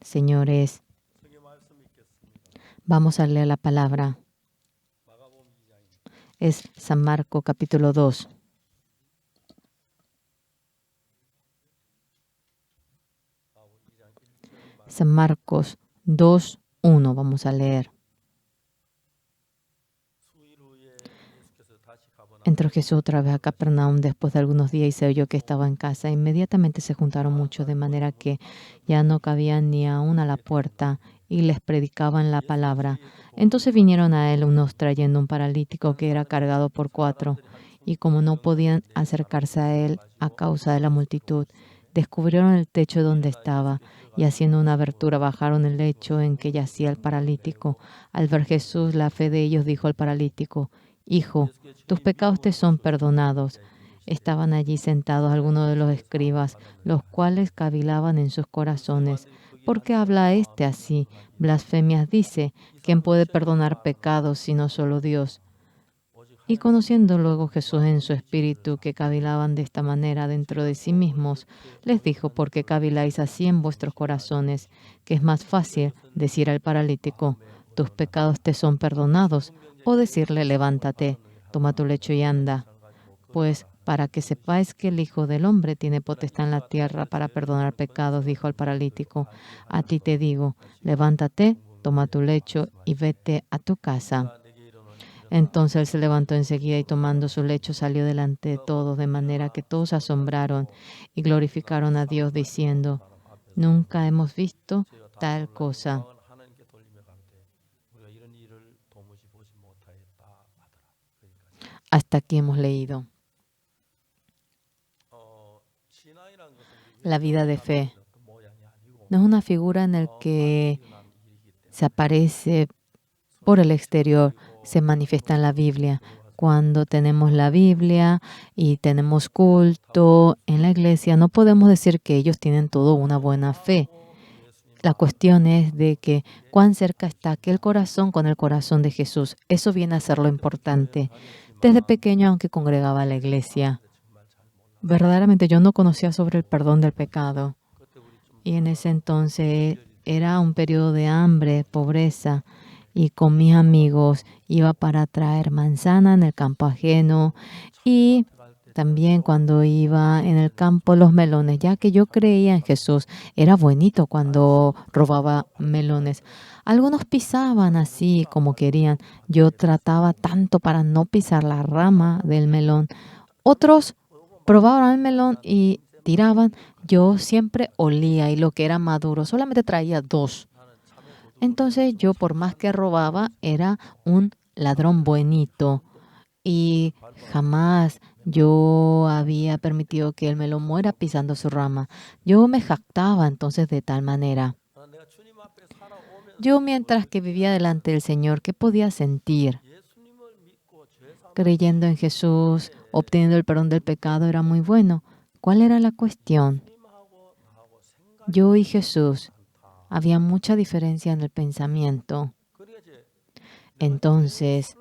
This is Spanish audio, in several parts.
Señores, vamos a leer la palabra. Es San Marcos capítulo 2. San Marcos 2:1 vamos a leer. Entró Jesús otra vez a Capernaum después de algunos días y se oyó que estaba en casa. Inmediatamente se juntaron muchos, de manera que ya no cabían ni aún a la puerta, y les predicaban la palabra. Entonces vinieron a él unos trayendo un paralítico que era cargado por 4, y como no podían acercarse a él a causa de la multitud, descubrieron el techo donde estaba, y haciendo una abertura bajaron el lecho en que yacía el paralítico. Al ver Jesús la fe de ellos, dijo al paralítico: Hijo, tus pecados te son perdonados. Estaban allí sentados algunos de los escribas, los cuales cavilaban en sus corazones. ¿Por qué habla éste así? Blasfemias dice. ¿Quién puede perdonar pecados sino solo Dios? Y conociendo luego Jesús en su espíritu que cavilaban de esta manera dentro de sí mismos, les dijo: ¿por qué caviláis así en vuestros corazones? Que es más fácil decir al paralítico: tus pecados te son perdonados, o decirle: levántate, toma tu lecho y anda. Pues para que sepáis que el Hijo del Hombre tiene potestad en la tierra para perdonar pecados, dijo al paralítico: a ti te digo, levántate, toma tu lecho y vete a tu casa. Entonces él se levantó enseguida y tomando su lecho salió delante de todos, de manera que todos se asombraron y glorificaron a Dios diciendo: nunca hemos visto tal cosa. Hasta aquí hemos leído. La vida de fe no es una figura en la que se aparece por el exterior, se manifiesta en la Biblia. Cuando tenemos la Biblia y tenemos culto en la iglesia, no podemos decir que ellos tienen todo una buena fe. La cuestión es de que cuán cerca está aquel corazón con el corazón de Jesús. Eso viene a ser lo importante. Desde pequeño, aunque congregaba a la iglesia, verdaderamente yo no conocía sobre el perdón del pecado. Y en ese entonces era un periodo de hambre, pobreza, y con mis amigos iba para traer manzana en el campo ajeno, y también cuando iba en el campo los melones, ya que yo creía en Jesús. Era bonito cuando robaba melones. Algunos pisaban así como querían. Yo trataba tanto para no pisar la rama del melón. Otros probaban el melón y tiraban. Yo siempre olía, y lo que era maduro solamente traía 2. Entonces yo, por más que robaba, era un ladrón buenito, y jamás yo había permitido que el melón muera pisando su rama. Yo me jactaba entonces de tal manera. Yo, mientras que vivía delante del Señor, ¿qué podía sentir? Creyendo en Jesús, obteniendo el perdón del pecado, era muy bueno. ¿Cuál era la cuestión? Yo y Jesús, había mucha diferencia en el pensamiento. Entonces,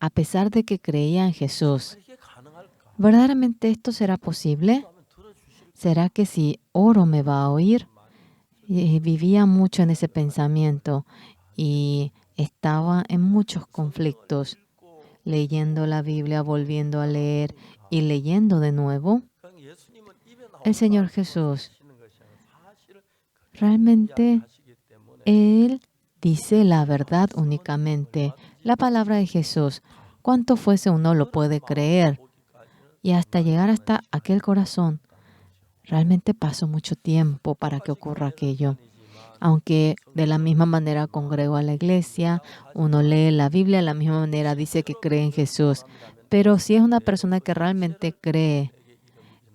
a pesar de que creía en Jesús, ¿verdaderamente esto será posible? ¿Será que si oro me va a oír? Y vivía mucho en ese pensamiento y estaba en muchos conflictos, leyendo la Biblia, volviendo a leer y leyendo de nuevo. El Señor Jesús, realmente, Él dice la verdad únicamente. La palabra de Jesús, cuanto fuese uno lo puede creer. Y hasta llegar hasta aquel corazón, realmente pasó mucho tiempo para que ocurra aquello. Aunque de la misma manera congrego a la iglesia, uno lee la Biblia, de la misma manera dice que cree en Jesús. Pero si es una persona que realmente cree,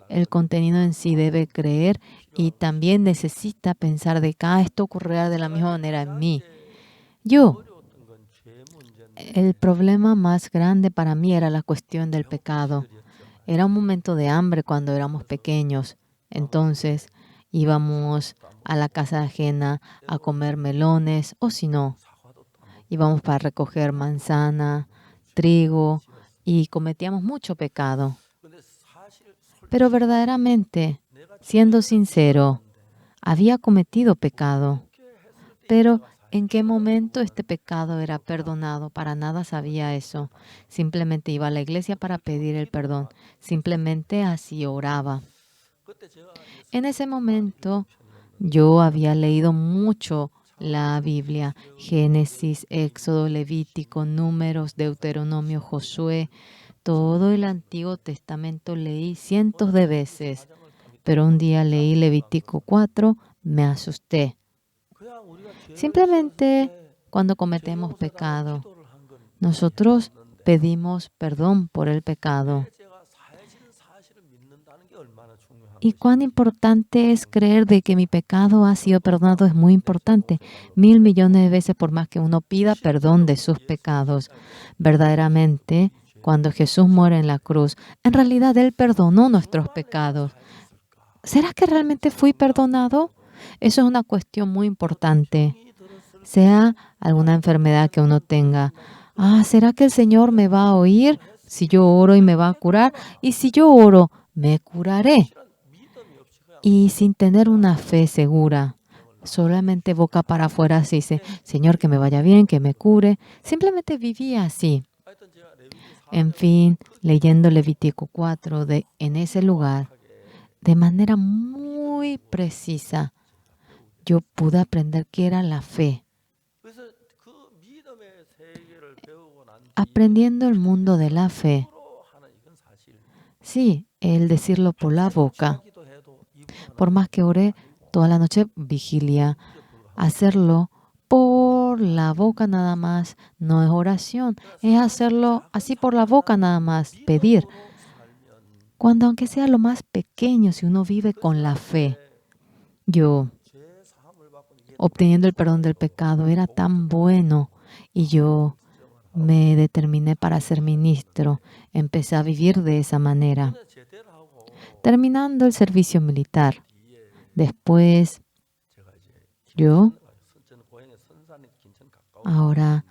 el contenido en sí debe creer, y también necesita pensar de que esto ocurrirá de la misma manera en mí. El problema más grande para mí era la cuestión del pecado. Era un momento de hambre cuando éramos pequeños. Entonces íbamos a la casa ajena a comer melones, o si no, íbamos para recoger manzana, trigo, y cometíamos mucho pecado. Pero verdaderamente, siendo sincero, había cometido pecado. Pero ¿en qué momento este pecado era perdonado? Para nada sabía eso. Simplemente iba a la iglesia para pedir el perdón. Simplemente así oraba. En ese momento yo había leído mucho la Biblia, Génesis, Éxodo, Levítico, Números, Deuteronomio, Josué, todo el Antiguo Testamento leí cientos de veces, pero un día leí Levítico 4, me asusté. Simplemente cuando cometemos pecado, nosotros pedimos perdón por el pecado. Y cuán importante es creer de que mi pecado ha sido perdonado es muy importante. 1.000 millones de veces por más que uno pida perdón de sus pecados. Verdaderamente, cuando Jesús muere en la cruz, en realidad Él perdonó nuestros pecados. ¿Será que realmente fui perdonado? Eso es una cuestión muy importante. Sea alguna enfermedad que uno tenga. ¿Será que el Señor me va a oír si yo oro y me va a curar? Y si yo oro, me curaré. Y sin tener una fe segura, solamente boca para afuera se dice, Señor, que me vaya bien, que me cure. Simplemente vivía así. En fin, leyendo Levítico 4 en ese lugar, de manera muy precisa, yo pude aprender qué era la fe. Aprendiendo el mundo de la fe. Sí, el decirlo por la boca. Por más que oré toda la noche, vigilia, hacerlo por la boca nada más no es oración, es hacerlo así por la boca nada más, pedir. Cuando aunque sea lo más pequeño, si uno vive con la fe, yo obteniendo el perdón del pecado era tan bueno y yo me determiné para ser ministro, empecé a vivir de esa manera. Terminando el servicio militar, después ahora,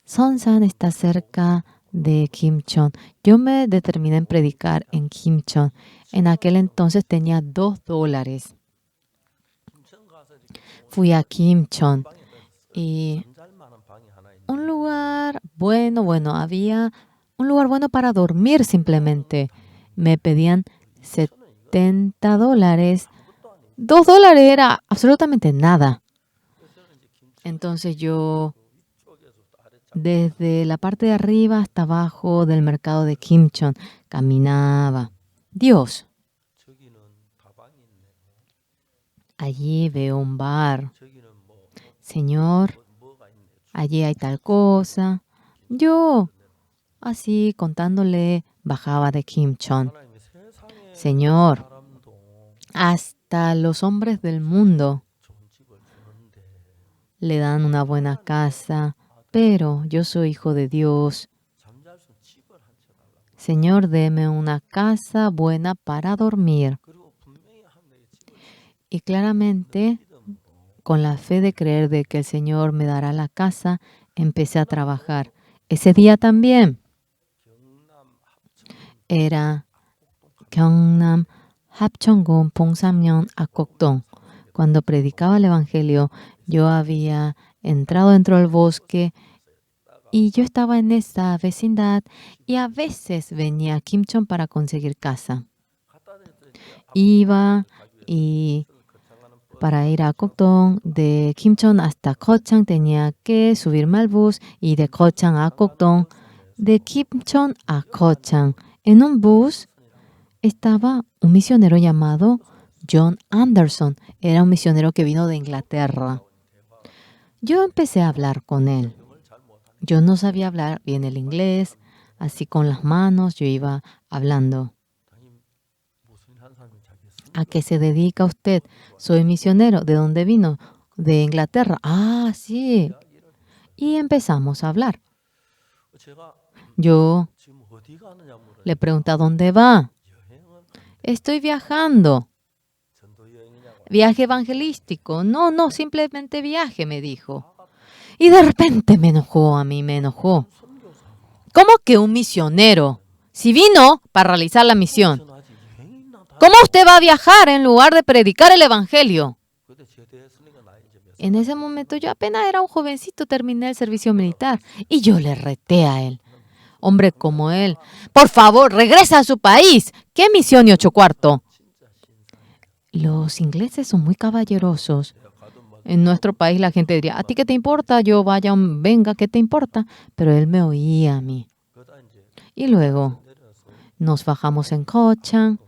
Sonsan está cerca de Kimchon. Yo me determiné en predicar en Kimchon. En aquel entonces tenía $2. Fui a Kimchon y un lugar bueno, había un lugar bueno para dormir simplemente. Me pedían $70. $2 era absolutamente nada. Entonces yo, desde la parte de arriba hasta abajo del mercado de Kimchon, caminaba. Dios, allí veo un bar. Señor, allí hay tal cosa. Yo, así contándole, bajaba de Kimchon. Señor, hasta los hombres del mundo le dan una buena casa, pero yo soy hijo de Dios. Señor, deme una casa buena para dormir. Y claramente, con la fe de creer de que el Señor me dará la casa, empecé a trabajar. Ese día también era Gyeongnam, Hapcheongun, Pongsamyeon, Akokdong. Cuando predicaba el Evangelio, yo había entrado dentro del bosque y yo estaba en esa vecindad y a veces venía a Kimchon para conseguir casa. Iba y para ir a Akokdong, de Kimchon hasta Kochang tenía que subirme al bus y de Kochang a Akokdong, de Kimchon a Kochang. En un bus estaba un misionero llamado John Anderson. Era un misionero que vino de Inglaterra. Yo empecé a hablar con él. Yo no sabía hablar bien el inglés, así con las manos yo iba hablando. ¿A qué se dedica usted? Soy misionero. ¿De dónde vino? De Inglaterra. Ah, sí. Y empezamos a hablar. Yo le pregunté, ¿a dónde va? Estoy viajando. ¿Viaje evangelístico? No, simplemente viaje, me dijo. Y de repente me enojó. ¿Cómo que un misionero? Si vino para realizar la misión, ¿cómo usted va a viajar en lugar de predicar el evangelio? En ese momento yo apenas era un jovencito, terminé el servicio militar y yo le reté a él. Hombre como él, por favor, regresa a su país. ¿Qué misión y 8 cuarto? Los ingleses son muy caballerosos. En nuestro país la gente diría, ¿a ti qué te importa? Yo vaya, venga, ¿qué te importa? Pero él me oía a mí. Y luego nos bajamos en Cochán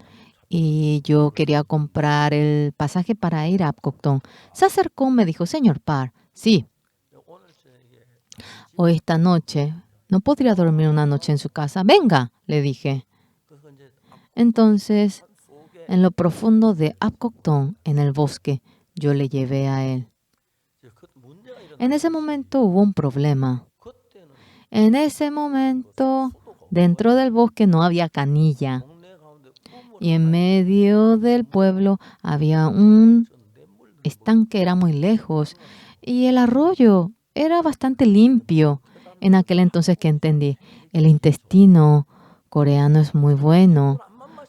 y yo quería comprar el pasaje para ir a Apcocton. Se acercó, me dijo, señor Parr, sí, hoy esta noche no podría dormir una noche en su casa. Venga, le dije. Entonces, en lo profundo de Apcocton, en el bosque, yo le llevé a él. En ese momento hubo un problema. En ese momento, dentro del bosque no había canilla. Y en medio del pueblo había un estanque, era muy lejos. Y el arroyo era bastante limpio. En aquel entonces que entendí, el intestino coreano es muy bueno.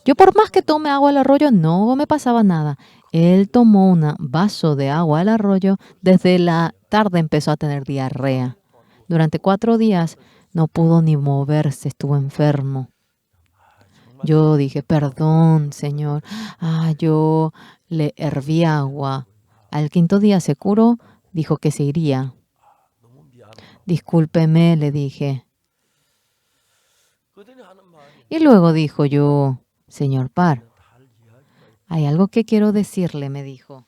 Yo por más que tome agua al arroyo, no me pasaba nada. Él tomó un vaso de agua al arroyo, desde la tarde empezó a tener diarrea. Durante 4 días no pudo ni moverse, estuvo enfermo. Yo dije, perdón, Señor. Yo le herví agua. Al 5.º día se curó, dijo que se iría. Discúlpeme, le dije. Y luego dijo yo, señor Parr, hay algo que quiero decirle, me dijo.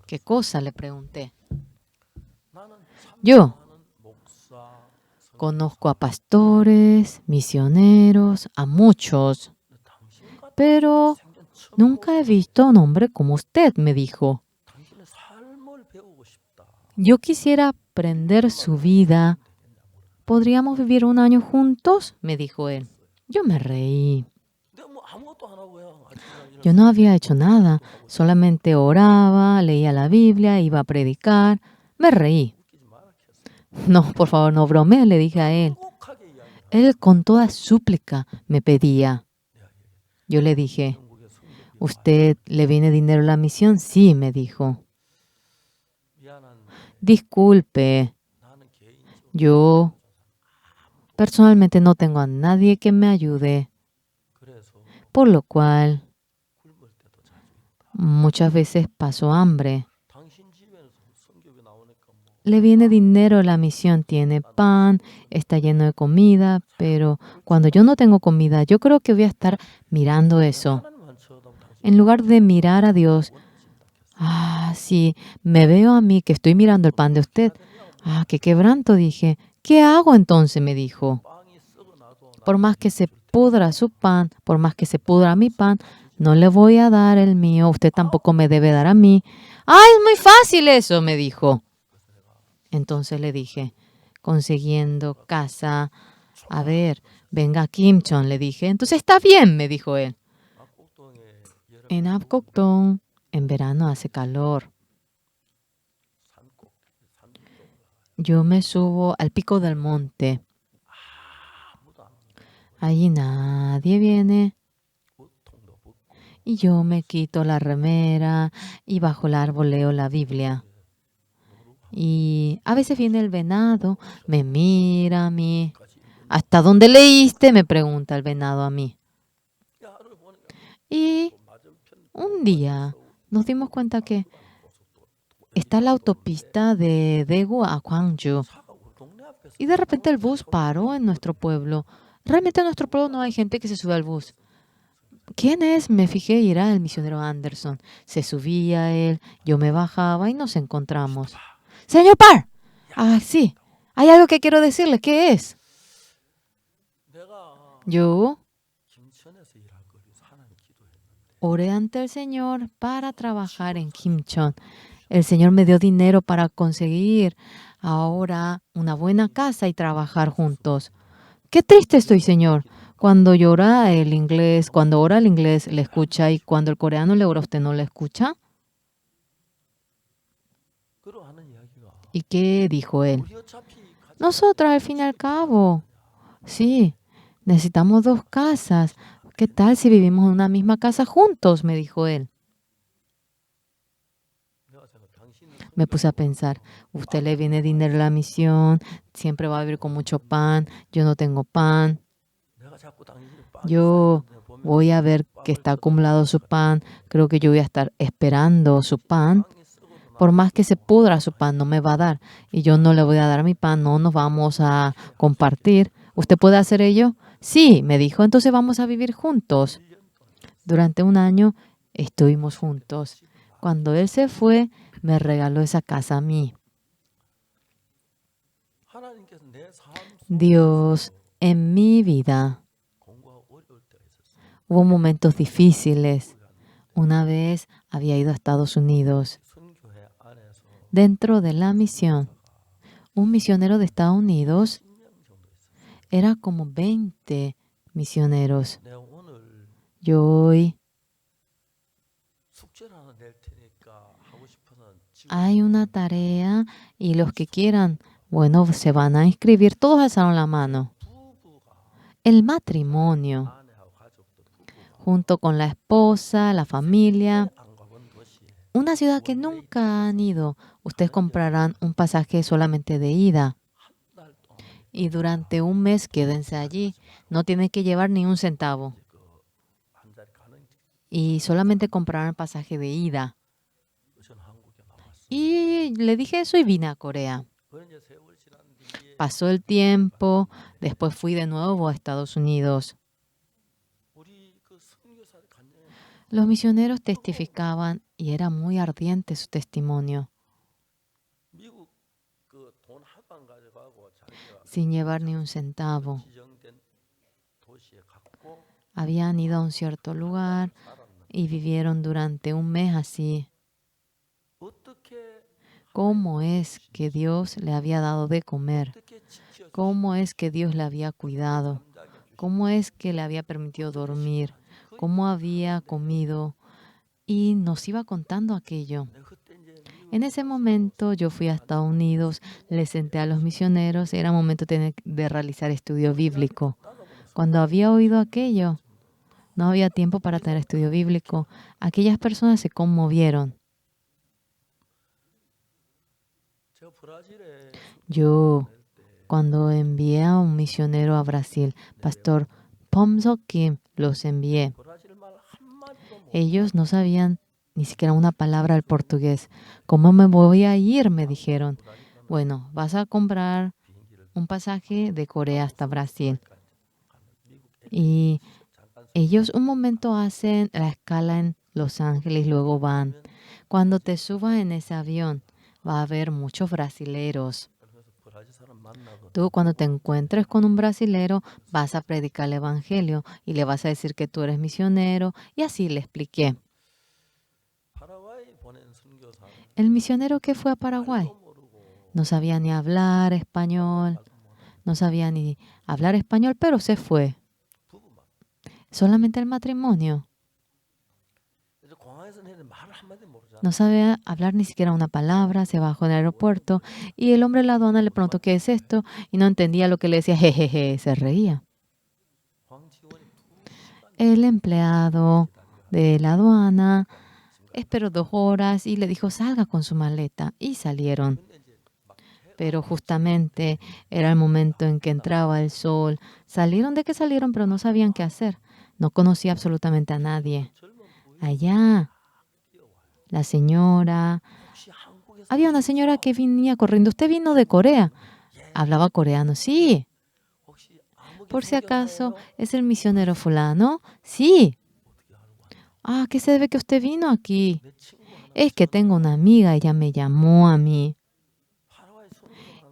¿Qué cosa? Le pregunté. Yo conozco a pastores, misioneros, a muchos, pero nunca he visto a un hombre como usted, me dijo. Yo quisiera aprender su vida. ¿Podríamos vivir un año juntos? Me dijo él. Yo me reí. Yo no había hecho nada, solamente oraba, leía la Biblia, iba a predicar. Me reí. No, por favor, no bromee, le dije a él. Él con toda súplica me pedía. Yo le dije, ¿usted le viene dinero a la misión? Sí, me dijo. Disculpe, yo personalmente no tengo a nadie que me ayude, por lo cual muchas veces paso hambre. Le viene dinero a la misión, tiene pan, está lleno de comida, pero cuando yo no tengo comida, yo creo que voy a estar mirando eso. En lugar de mirar a Dios, sí, me veo a mí que estoy mirando el pan de usted. Qué quebranto, dije. ¿Qué hago entonces? Me dijo. Por más que se pudra su pan, por más que se pudra mi pan, no le voy a dar el mío, usted tampoco me debe dar a mí. Es muy fácil eso, me dijo. Entonces le dije, consiguiendo casa, a ver, venga a Kimchon, le dije. Entonces está bien, me dijo él. En Apcocton, en verano hace calor. Yo me subo al pico del monte. Allí nadie viene. Y yo me quito la remera y bajo el árbol leo la Biblia. Y a veces viene el venado, me mira a mí. ¿Hasta dónde leíste? Me pregunta el venado a mí. Y un día nos dimos cuenta que está la autopista de Daegu a Gwangju. Y de repente el bus paró en nuestro pueblo. Realmente en nuestro pueblo no hay gente que se sube al bus. ¿Quién es? Me fijé y era el misionero Anderson. Se subía él, yo me bajaba y nos encontramos. Señor Parr, sí, hay algo que quiero decirle. ¿Qué es? Yo oré ante el Señor para trabajar en Kimchon. El Señor me dio dinero para conseguir ahora una buena casa y trabajar juntos. Qué triste estoy, Señor. Cuando ora el inglés, le escucha, y cuando el coreano le ora, ¿usted no le escucha? ¿Y qué dijo él? Nosotros, al fin y al cabo, sí, necesitamos 2 casas. ¿Qué tal si vivimos en una misma casa juntos? Me dijo él. Me puse a pensar, usted le viene dinero a la misión, siempre va a vivir con mucho pan, yo no tengo pan, yo voy a ver que está acumulado su pan, creo que yo voy a estar esperando su pan, por más que se pudra su pan, no me va a dar, y yo no le voy a dar mi pan, no nos vamos a compartir. ¿Usted puede hacer ello? Sí, me dijo, entonces vamos a vivir juntos. Durante un año estuvimos juntos. Cuando él se fue, me regaló esa casa a mí. Dios, en mi vida hubo momentos difíciles. Una vez había ido a Estados Unidos. Dentro de la misión, un misionero de Estados Unidos era como 20 misioneros. Yo hoy hay una tarea y los que quieran, bueno, se van a inscribir. Todos alzaron la mano. El matrimonio, junto con la esposa, la familia, una ciudad que nunca han ido. Ustedes comprarán un pasaje solamente de ida. Y durante un mes quédense allí. No tienen que llevar ni un centavo. Y solamente comprarán el pasaje de ida. Y le dije eso y vine a Corea. Pasó el tiempo, después fui de nuevo a Estados Unidos. Los misioneros testificaban y era muy ardiente su testimonio. Sin llevar ni un centavo. Habían ido a un cierto lugar y vivieron durante un mes así. ¿Cómo es que Dios le había dado de comer? ¿Cómo es que Dios le había cuidado? ¿Cómo es que le había permitido dormir? ¿Cómo había comido? Y nos iba contando aquello. En ese momento yo fui a Estados Unidos, le senté a los misioneros, era momento de realizar estudio bíblico. Cuando había oído aquello, no había tiempo para tener estudio bíblico. Aquellas personas se conmovieron. Yo, cuando envié a un misionero a Brasil, Pastor Pomso Kim, los envié. Ellos no sabían ni siquiera una palabra al portugués. ¿Cómo me voy a ir?, me dijeron. Bueno, vas a comprar un pasaje de Corea hasta Brasil. Y ellos un momento hacen la escala en Los Ángeles y luego van. Cuando te subas en ese avión, va a haber muchos brasileros. Tú cuando te encuentres con un brasilero, vas a predicar el evangelio y le vas a decir que tú eres misionero. Y así le expliqué. El misionero que fue a Paraguay no sabía ni hablar español, no sabía ni hablar español, pero se fue. Solamente el matrimonio. No sabía hablar ni siquiera una palabra, se bajó en el aeropuerto y el hombre de la aduana le preguntó qué es esto y no entendía lo que le decía, jejeje, se reía. El empleado de la aduana esperó 2 horas y le dijo salga con su maleta y salieron. Pero justamente era el momento en que entraba el sol. Salieron de que salieron, pero no sabían qué hacer. No conocía absolutamente a nadie. Allá, la señora... Había una señora que venía corriendo. ¿Usted vino de Corea? Hablaba coreano. Sí. Por si acaso, ¿es el misionero fulano? Sí. Ah, ¿qué se debe que usted vino aquí? Es que tengo una amiga, ella me llamó a mí.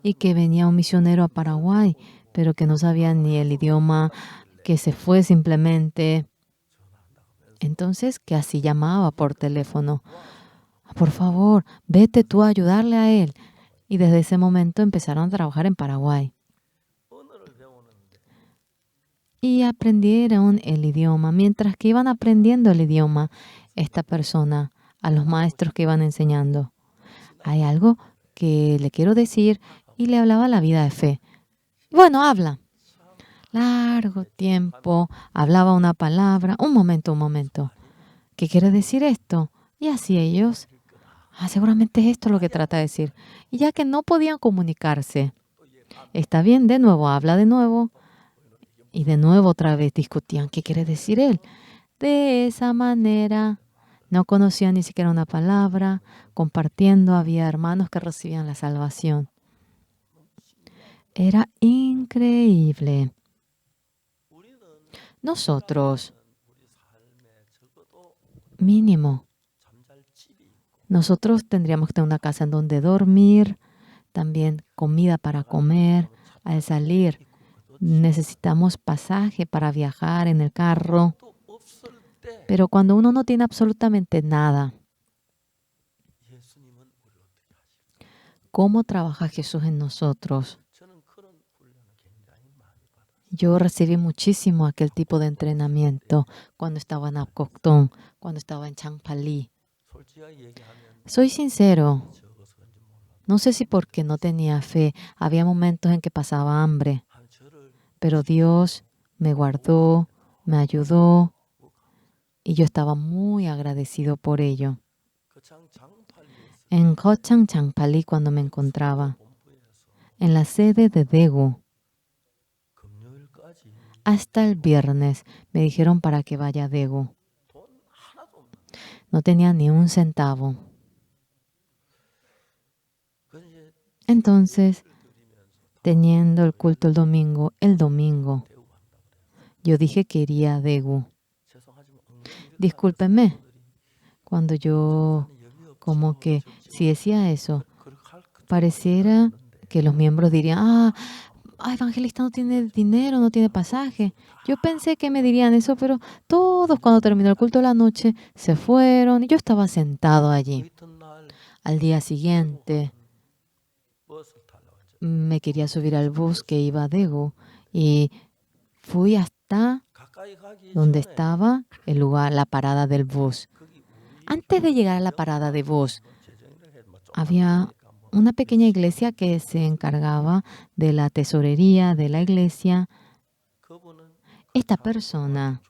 Y que venía un misionero a Paraguay, pero que no sabía ni el idioma, que se fue simplemente. Entonces, que así llamaba por teléfono. Por favor, vete tú a ayudarle a él. Y desde ese momento empezaron a trabajar en Paraguay. Y aprendieron el idioma. Mientras que iban aprendiendo el idioma, esta persona, a los maestros que iban enseñando, hay algo que le quiero decir, y le hablaba la vida de fe. Bueno, habla. Largo tiempo, hablaba una palabra, un momento. ¿Qué quiere decir esto? Y así ellos Seguramente es esto lo que trata de decir. Y ya que no podían comunicarse, está bien, de nuevo, habla de nuevo. Y de nuevo otra vez discutían qué quiere decir él. De esa manera, no conocían ni siquiera una palabra, compartiendo, había hermanos que recibían la salvación. Era increíble. Nosotros, mínimo, nosotros tendríamos que tener una casa en donde dormir, también comida para comer. Al salir, necesitamos pasaje para viajar en el carro. Pero cuando uno no tiene absolutamente nada, ¿cómo trabaja Jesús en nosotros? Yo recibí muchísimo aquel tipo de entrenamiento cuando estaba en Apcoctón, cuando estaba en Changpali. Soy sincero, no sé si porque no tenía fe, había momentos en que pasaba hambre, pero Dios me guardó, me ayudó y yo estaba muy agradecido por ello. En Gochang Changpali, cuando me encontraba, en la sede de Daegu, hasta el viernes me dijeron para que vaya a Daegu. No tenía ni un centavo. Entonces, teniendo el culto el domingo, yo dije que iría a Daegu. Discúlpenme, cuando yo como que si decía eso, pareciera que los miembros dirían, evangelista no tiene dinero, no tiene pasaje. Yo pensé que me dirían eso, pero todos cuando terminó el culto de la noche se fueron y yo estaba sentado allí. Al día siguiente me quería subir al bus que iba a Daegu y fui hasta donde estaba el lugar, la parada del bus. Antes de llegar a la parada de bus, había una pequeña iglesia que se encargaba de la tesorería de la iglesia. Esta persona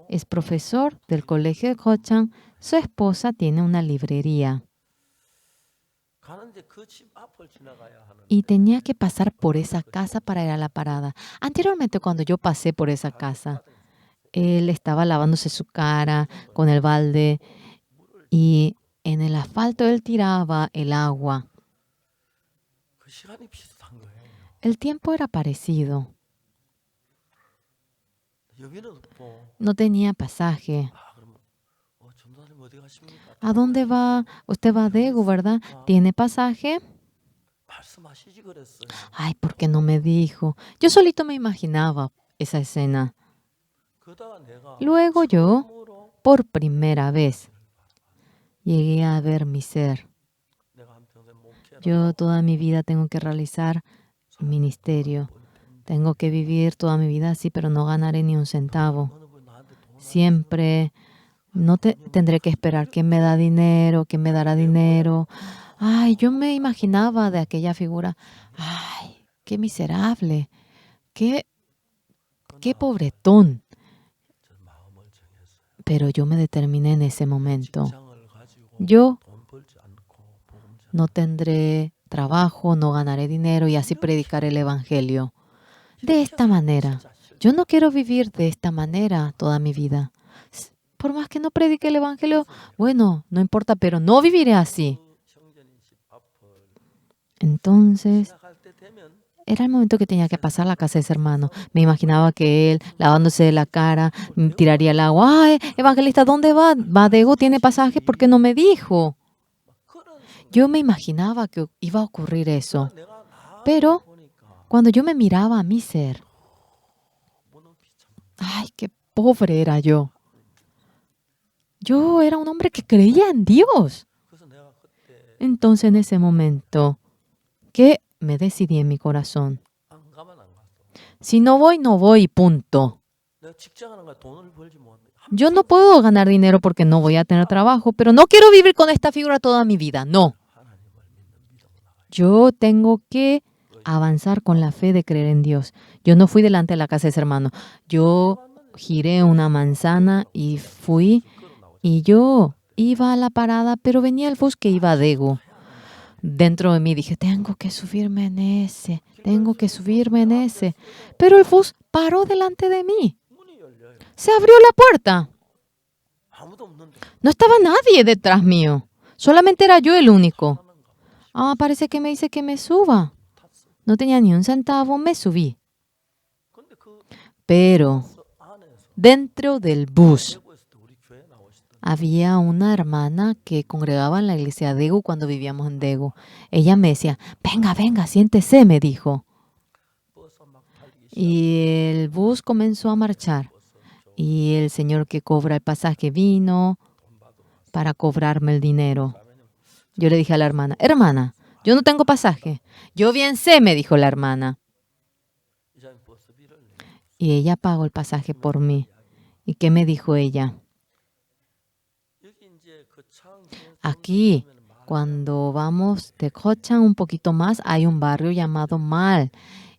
es profesor del colegio de Gochang. Su esposa tiene una librería. Y tenía que pasar por esa casa para ir a la parada. Anteriormente, cuando yo pasé por esa casa, él estaba lavándose su cara con el balde y en el asfalto él tiraba el agua. El tiempo era parecido. No tenía pasaje. ¿A dónde va? Usted va a Daegu, ¿verdad? ¿Tiene pasaje? ¿Por qué no me dijo? Yo solito me imaginaba esa escena. Luego yo, por primera vez, llegué a ver mi ser. Yo toda mi vida tengo que realizar el ministerio. Tengo que vivir toda mi vida así, pero no ganaré ni un centavo. Siempre no tendré que esperar quién me da dinero, quién me dará dinero. Yo me imaginaba de aquella figura. Qué miserable, qué pobretón. Pero yo me determiné en ese momento. Yo no tendré trabajo, no ganaré dinero y así predicaré el evangelio. De esta manera. Yo no quiero vivir de esta manera toda mi vida. Por más que no predique el evangelio, bueno, no importa, pero no viviré así. Entonces, era el momento que tenía que pasar a la casa de ese hermano. Me imaginaba que él, lavándose la cara, tiraría el agua. Evangelista, ¿dónde va? ¿Va a Daegu? ¿Tiene pasaje? ¿Por qué no me dijo? Yo me imaginaba que iba a ocurrir eso. Pero cuando yo me miraba a mi ser, qué pobre era yo. Yo era un hombre que creía en Dios. Entonces, en ese momento, que me decidí en mi corazón. Si no voy, no voy, punto. Yo no puedo ganar dinero porque no voy a tener trabajo, pero no quiero vivir con esta figura toda mi vida, no. Yo tengo que avanzar con la fe de creer en Dios. Yo no fui delante de la casa de ese hermano. Yo giré una manzana y fui, y yo iba a la parada, pero venía el bus que iba a Daegu. Dentro de mí dije, tengo que subirme en ese, tengo que subirme en ese. Pero el bus paró delante de mí. Se abrió la puerta. No estaba nadie detrás mío. Solamente era yo el único. Parece que me dice que me suba. No tenía ni un centavo, me subí. Pero dentro del bus había una hermana que congregaba en la iglesia de Daegu cuando vivíamos en Daegu. Ella me decía, venga, venga, siéntese, me dijo. Y el bus comenzó a marchar. Y el señor que cobra el pasaje vino para cobrarme el dinero. Yo le dije a la hermana, hermana, yo no tengo pasaje. Yo bien sé, me dijo la hermana. Y ella pagó el pasaje por mí. ¿Y qué me dijo ella? Aquí, cuando vamos de Gochang un poquito más, hay un barrio llamado Mal.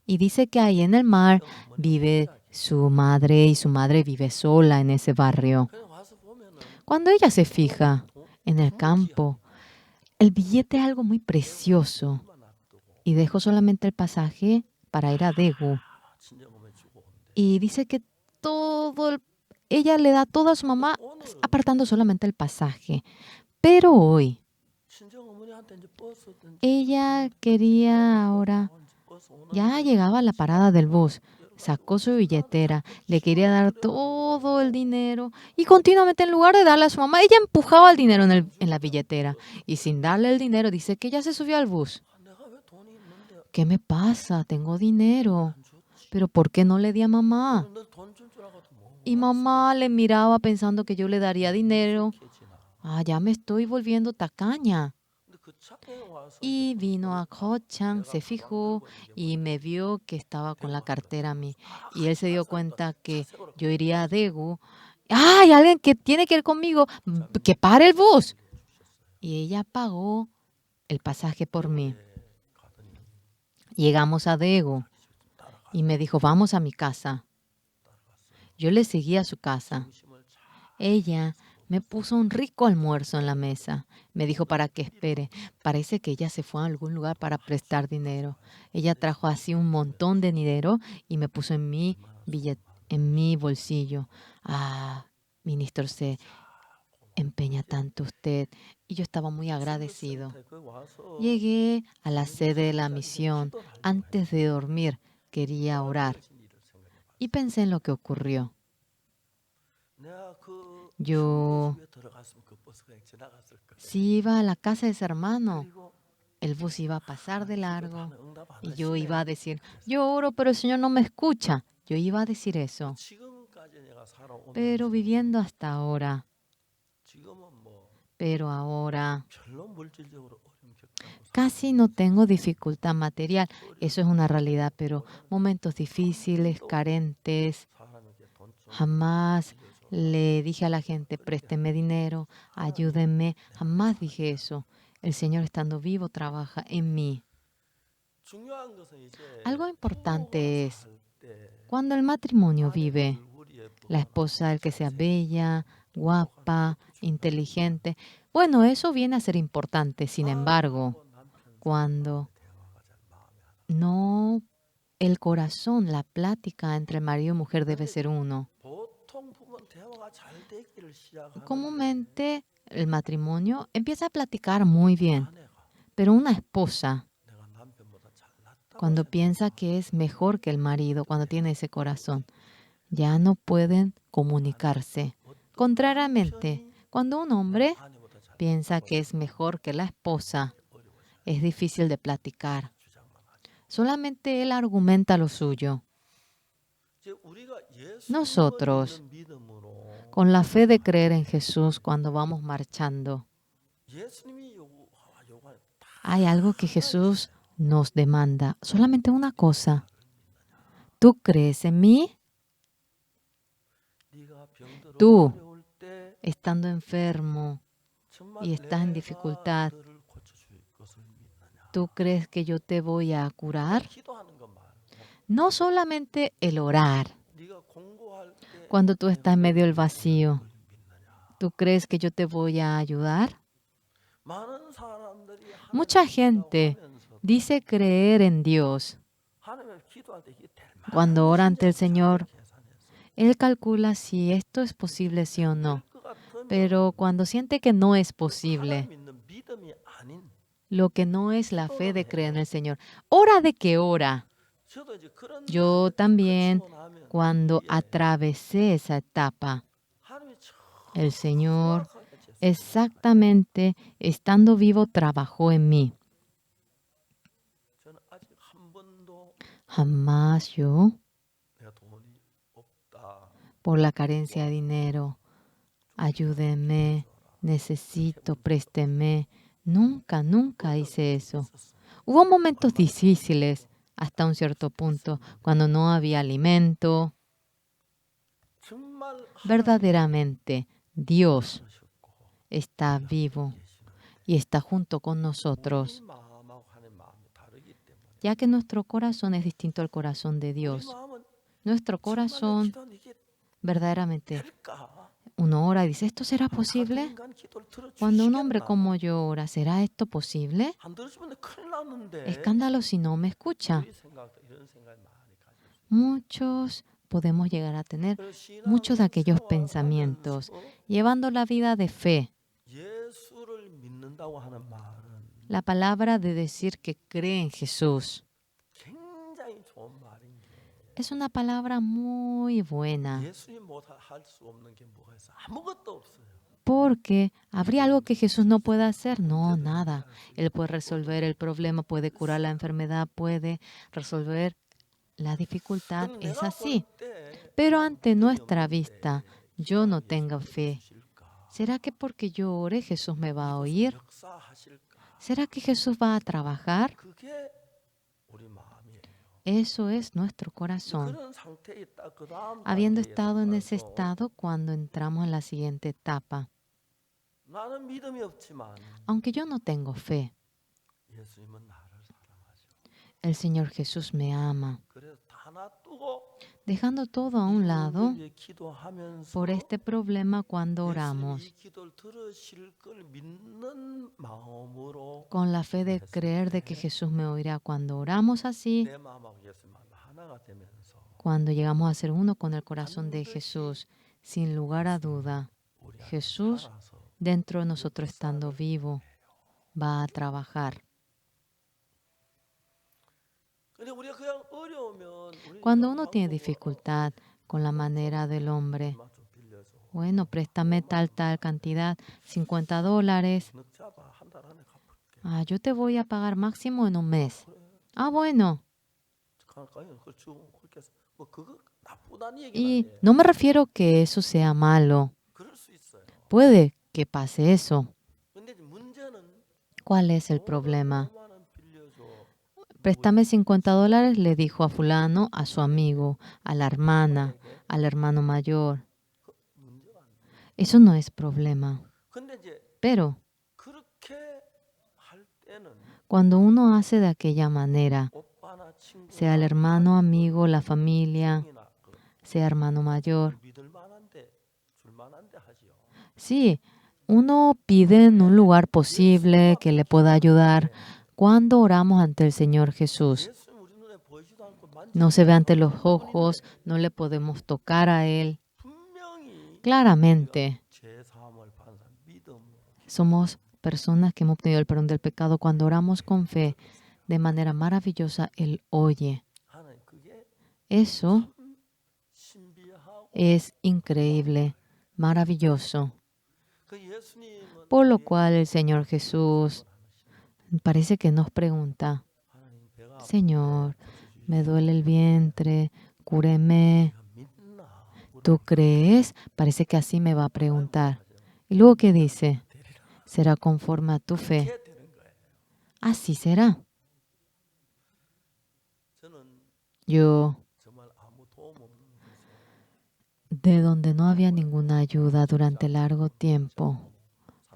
Y dice que ahí en el Mal vive su madre y su madre vive sola en ese barrio. Cuando ella se fija en el campo, el billete es algo muy precioso y dejó solamente el pasaje para ir a Daegu. Y dice que ella le da todo a su mamá apartando solamente el pasaje. Pero hoy, ella quería ahora, ya llegaba a la parada del bus, sacó su billetera, le quería dar todo el dinero y continuamente en lugar de darle a su mamá, ella empujaba el dinero en la billetera y sin darle el dinero dice que ella se subió al bus. ¿Qué me pasa? Tengo dinero. ¿Pero por qué no le di a mamá? Y mamá le miraba pensando que yo le daría dinero. Ya me estoy volviendo tacaña. Y vino a Gochang, se fijó y me vio que estaba con la cartera a mí. Y él se dio cuenta que yo iría a Daegu. Hay alguien que tiene que ir conmigo, que pare el bus. Y ella pagó el pasaje por mí. Llegamos a Daegu y me dijo, vamos a mi casa. Yo le seguí a su casa. Ella me puso un rico almuerzo en la mesa. Me dijo para que espere. Parece que ella se fue a algún lugar para prestar dinero. Ella trajo así un montón de dinero y me puso en mi en mi bolsillo. Ministro, se empeña tanto usted. Y yo estaba muy agradecido. Llegué a la sede de la misión. Antes de dormir, quería orar. Y pensé en lo que ocurrió. Yo, si iba a la casa de ese hermano, el bus iba a pasar de largo y yo iba a decir, yo oro, pero el Señor no me escucha. Yo iba a decir eso. Pero viviendo hasta ahora, pero ahora casi no tengo dificultad material. Eso es una realidad, pero momentos difíciles, carentes, jamás le dije a la gente, présteme dinero, ayúdenme. Jamás dije eso. El Señor estando vivo trabaja en mí. Algo importante es, cuando el matrimonio vive, la esposa, el que sea bella, guapa, inteligente, bueno, eso viene a ser importante. Sin embargo, cuando no, el corazón, la plática entre marido y mujer debe ser uno. Comúnmente el matrimonio empieza a platicar muy bien, pero una esposa, cuando piensa que es mejor que el marido, cuando tiene ese corazón, ya no pueden comunicarse. Contrariamente, cuando un hombre piensa que es mejor que la esposa, es difícil de platicar. Solamente él argumenta lo suyo. Nosotros, con la fe de creer en Jesús cuando vamos marchando, hay algo que Jesús nos demanda. Solamente una cosa. ¿Tú crees en mí? Tú, estando enfermo y estás en dificultad, ¿tú crees que yo te voy a curar? No solamente el orar. Cuando tú estás en medio del vacío, ¿Tú crees que yo te voy a ayudar? 많은 사람들이 Mucha 하나님을 믿는다고 gente 하면서도 dice creer en Dios. 하나님을 기도할 때 이게 될 Cuando ora ante 만한지 el 잘 Señor, 계산해서 Él calcula si esto es posible, sí o 안 될 no. 것 같으면 Pero cuando siente que no es 그 하나님 posible, 믿는 믿음이 아닌 lo que no es la fe 기도를 de creer en 해요. el Señor, ora de que ora. 저도 이제 그런 Yo 과정을 딱 también, 거치고 나면 cuando 이게 atravesé esa etapa, 하나님이 el Señor 정확하게 제 삶을 살아요. exactamente estando vivo trabajó en mí. 저는 아직 한 번도 Jamás yo, 내가 돈이 없다, por la carencia de dinero, ayúdenme, necesito, présteme. Nunca, nunca hice eso. Hubo momentos difíciles hasta un cierto punto, cuando no había alimento. 정말 Verdaderamente, Dios 하셨고 está vivo y está junto con 우리 nosotros, 마음하고 하나님 마음이 다르기 때문에 ya que nuestro corazón es distinto al corazón de 우리 Dios. 마음은 Nuestro 정말 내 corazón, 기도는 이게 verdaderamente, 될까? uno ora y dice, ¿esto será 한 같은 posible? 인간 기도를 Cuando un hombre 들어주시겠나? como yo ora, ¿será esto posible? 안 들어주면 큰일 났는데 Escándalo si no me escucha. 우리 생각도 이런 생각을 많이 가지고 있어요. Muchos podemos llegar a tener 그래서 muchos de aquellos 신앙생활하면서 pensamientos, llevando la vida de fe. 예수를 믿는다고 하는 말은 La palabra de decir que cree en Jesús 굉장히 좋은 말인 게 es una palabra muy buena, 예수님 못할 수 없는 게 뭐가 있어? 아무것도 없어요. porque ¿habría algo que Jesús no pueda hacer? No, nada. Él puede resolver el problema, puede curar la enfermedad, puede resolver la dificultad. 그럼 Es 내가 볼 así. 때 Pero 난 ante 믿음이 nuestra 없는데 vista, yo no 기도하면 tenga 예수님 fe. 들어주실까? ¿Será que porque yo ore Jesús me va a 이곳은 oír? 역사하실까? ¿Será que Jesús va a trabajar? 그게 우리 마음이에요. Eso es nuestro corazón. 그런 상태에 있다 그 다음 Habiendo 단계에 estado en ese 들어가서 estado cuando entramos en la siguiente etapa, 나는 믿음이 없지만 aunque yo no tengo fe, 예수님은 나를 사랑하죠. el Señor Jesús me ama. 그래서 다 놔두고 Dejando todo a 이 un 문제를 lado 위해 기도하면서 por este problema cuando 예수님이 oramos, 이 기도를 들으실 걸 믿는 마음으로 con la fe de 했을 creer de que 때 Jesús me oirá. Cuando oramos así, 내 마음하고 예수님 마음이 하나가 되면서 cuando llegamos a ser uno con el corazón de 반드시 Jesús, sin lugar a duda, 우리 안에 Jesús, 살아서 dentro de nosotros estando 역사를 vivo, va a trabajar. 근데 우리가 그냥 어려우면 우리 Cuando 이런 uno tiene 방법으로 dificultad con la manera del hombre, 얼마 좀 빌려줘. bueno, préstame tal cantidad, $50. 넉 잡아 한 달 안에 갚을게. Ah, yo te voy a pagar máximo en un mes. 그래. Ah, bueno. 가까이 그걸 주고 그렇게 해서 뭐 그거 나쁘다는 얘기는 Y 아니에요. no me refiero que eso sea malo. 그럴 수 있어요. Puede que pase eso. 근데 이제 문제는 ¿Cuál es el 돈을 problema? 5만 원 빌려줘. Préstame $50, le dijo a fulano, a su amigo, a la hermana, 누구에게 al hermano mayor. 그 문제가 안 돼. Eso no es problema. 근데 이제 Pero 그렇게 할 때는 cuando uno hace de aquella manera, 오빠나 친구나 sea el hermano, amigo, la familia, 형이나 그 sea hermano mayor, 믿을 만한데 줄 만한데 하지요. sí, uno pide en un lugar posible que le pueda ayudar. Cuando oramos ante el Señor Jesús, 예수님 우리 눈에 보이지도 않고 no se ve ante 만지지도 los 않는 ojos, 분인데 no le podemos tocar a Él. 분명히 Claramente, 제 사함을 받은 사람 믿음으로 somos personas que hemos obtenido el perdón del pecado. Cuando oramos con fe, de manera maravillosa, Él oye. 하나님 그게 Eso 참 신비하고 es increíble, maravilloso. 그 예수님은 Por lo 우리에게 cual el Señor Jesús parece que nos pregunta, 하나님 배가 Señor, 고쳐주십시오. me duele el vientre, cúreme. 내가 믿나? ¿Tú crees? Parece que así me va a preguntar. Y luego, ¿qué dice? 되리라. Será conforme a tu fe. 그렇게 되는 거예요. Así será. 저는 Yo, 정말 아무 도움 없는 곳에서 de donde no había ninguna ayuda durante largo tiempo,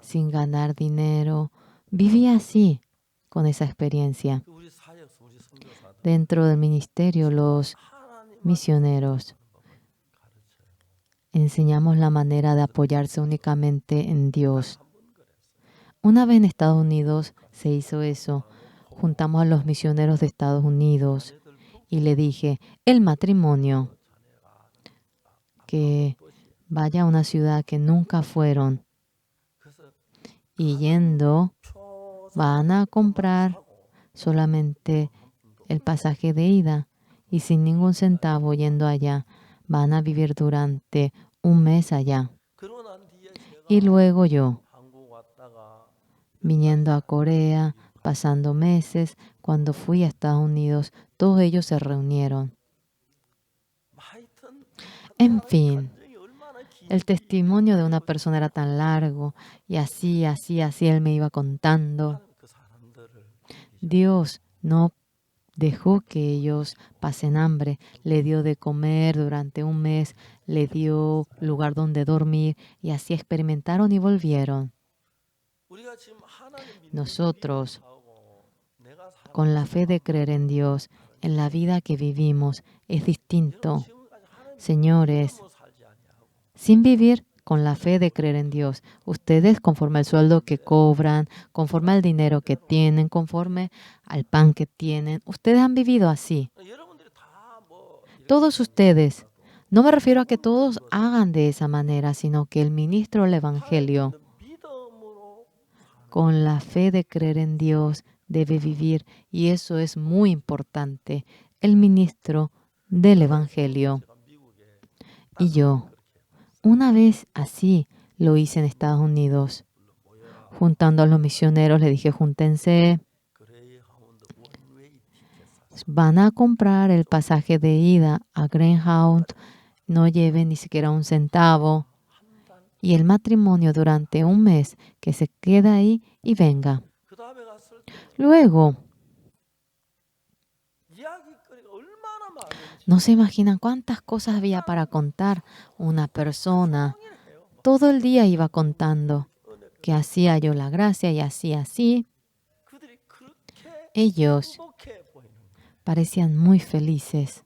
sin ganar dinero, vivía así, con esa experiencia. 우리 사역서 우리 선교사들 Dentro del ministerio, los 하나님만 misioneros 바라보는 법을 가르쳐요. enseñamos la manera de apoyarse únicamente en Dios. Una vez en Estados Unidos se hizo eso. Juntamos a los misioneros de Estados Unidos y le dije, el matrimonio, que vaya a una ciudad que nunca fueron y yendo van a comprar solamente el pasaje de ida y sin ningún centavo yendo allá. Van a vivir durante un mes allá. Y luego yo, viniendo a Corea, pasando meses, cuando fui a Estados Unidos, todos ellos se reunieron. En fin, el testimonio de una persona era tan largo y así él me iba contando. Dios no dejó que ellos pasen hambre, le dio de comer durante un mes, le dio lugar donde dormir y así experimentaron y volvieron. Nosotros, con la fe de creer en Dios, en la vida que vivimos, es distinto. Señores, sin vivir con la fe de creer en Dios, ustedes conforme al sueldo que cobran, conforme al dinero que tienen, conforme al pan que tienen, ustedes han vivido así. Todos ustedes, no me refiero a que todos hagan de esa manera, sino que el ministro del Evangelio, con la fe de creer en Dios, debe vivir, y eso es muy importante, el ministro del Evangelio. Y yo, una vez así, lo hice en Estados Unidos. Juntando a los misioneros, le dije, júntense, van a comprar el pasaje de ida a Greyhound, no lleven ni siquiera un centavo. Y el matrimonio durante un mes, que se queda ahí y venga. Luego, no se imaginan cuántas cosas había para contar. Una persona todo el día iba contando que hacía yo la gracia y así. Ellos parecían muy felices.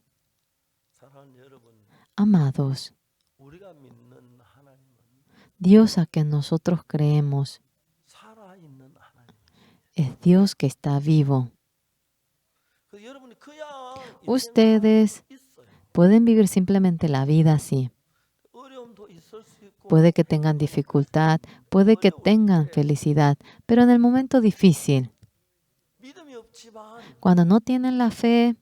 Amados, Dios a que nosotros creemos es Dios que está vivo. Ustedes pueden vivir simplemente la vida así. Puede que tengan dificultad, puede que tengan felicidad, pero en el momento difícil, cuando no tienen la fe,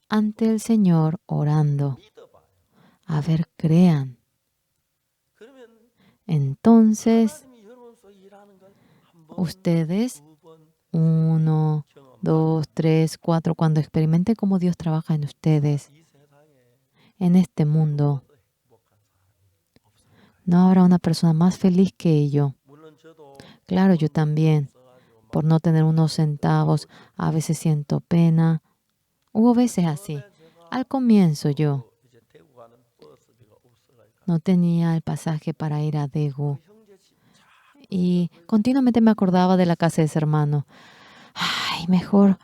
ante el Señor orando, a ver, crean. Entonces, ustedes, 1, 2, 3, 4, cuando experimenten cómo Dios trabaja en ustedes, en este mundo, no habrá una persona más feliz que yo. Claro, yo también, por no tener unos centavos, a veces siento pena. Hubo veces así. Al comienzo yo no tenía el pasaje para ir a Daegu. Y continuamente me acordaba de la casa de ese hermano. Ay, mejor,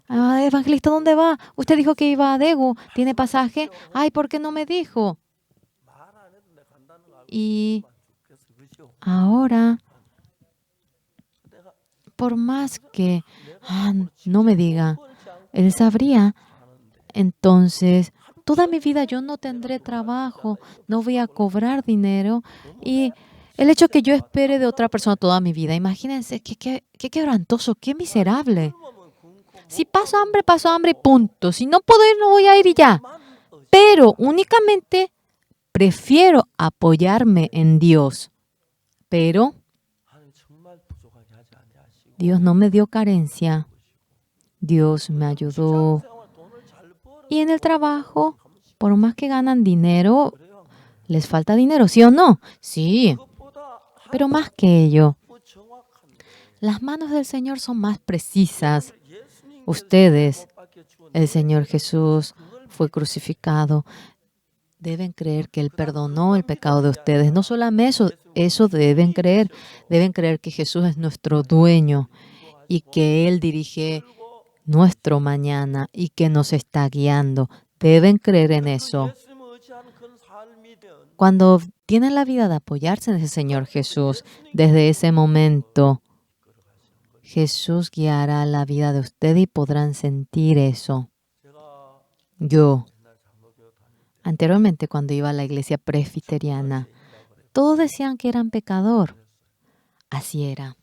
evangelista, ¿dónde va? Usted dijo que iba a Daegu. ¿Tiene pasaje? Ay, ¿por qué no me dijo? Y ahora, por más que no me diga, él sabría. Entonces, toda mi vida yo no tendré trabajo, no voy a cobrar dinero. Y el hecho que yo espere de otra persona toda mi vida, imagínense qué quebrantoso, qué miserable. Si paso hambre, punto. Si no puedo ir, no voy a ir y ya. Pero únicamente prefiero apoyarme en Dios. Pero Dios no me dio carencia. Dios me ayudó. Y en el trabajo, por más que ganan dinero, les falta dinero, ¿sí o no? Sí. Pero más que ello, las manos del Señor son más precisas. Ustedes, el Señor Jesús fue crucificado. Deben creer que Él perdonó el pecado de ustedes. No solamente eso deben creer. Deben creer que Jesús es nuestro dueño y que Él dirige nuestro mañana y que nos está guiando. Deben creer en eso. Cuando tienen la vida de apoyarse en ese Señor Jesús, desde ese momento Jesús guiará la vida de ustedes y podrán sentir eso. 제가 Yo, 옛날 장로교 다닐 때 anteriormente cuando iba a la iglesia presbiteriana, 죄인이라고 그랬고 todos decían que eran pecador. 그랬어요. Así era.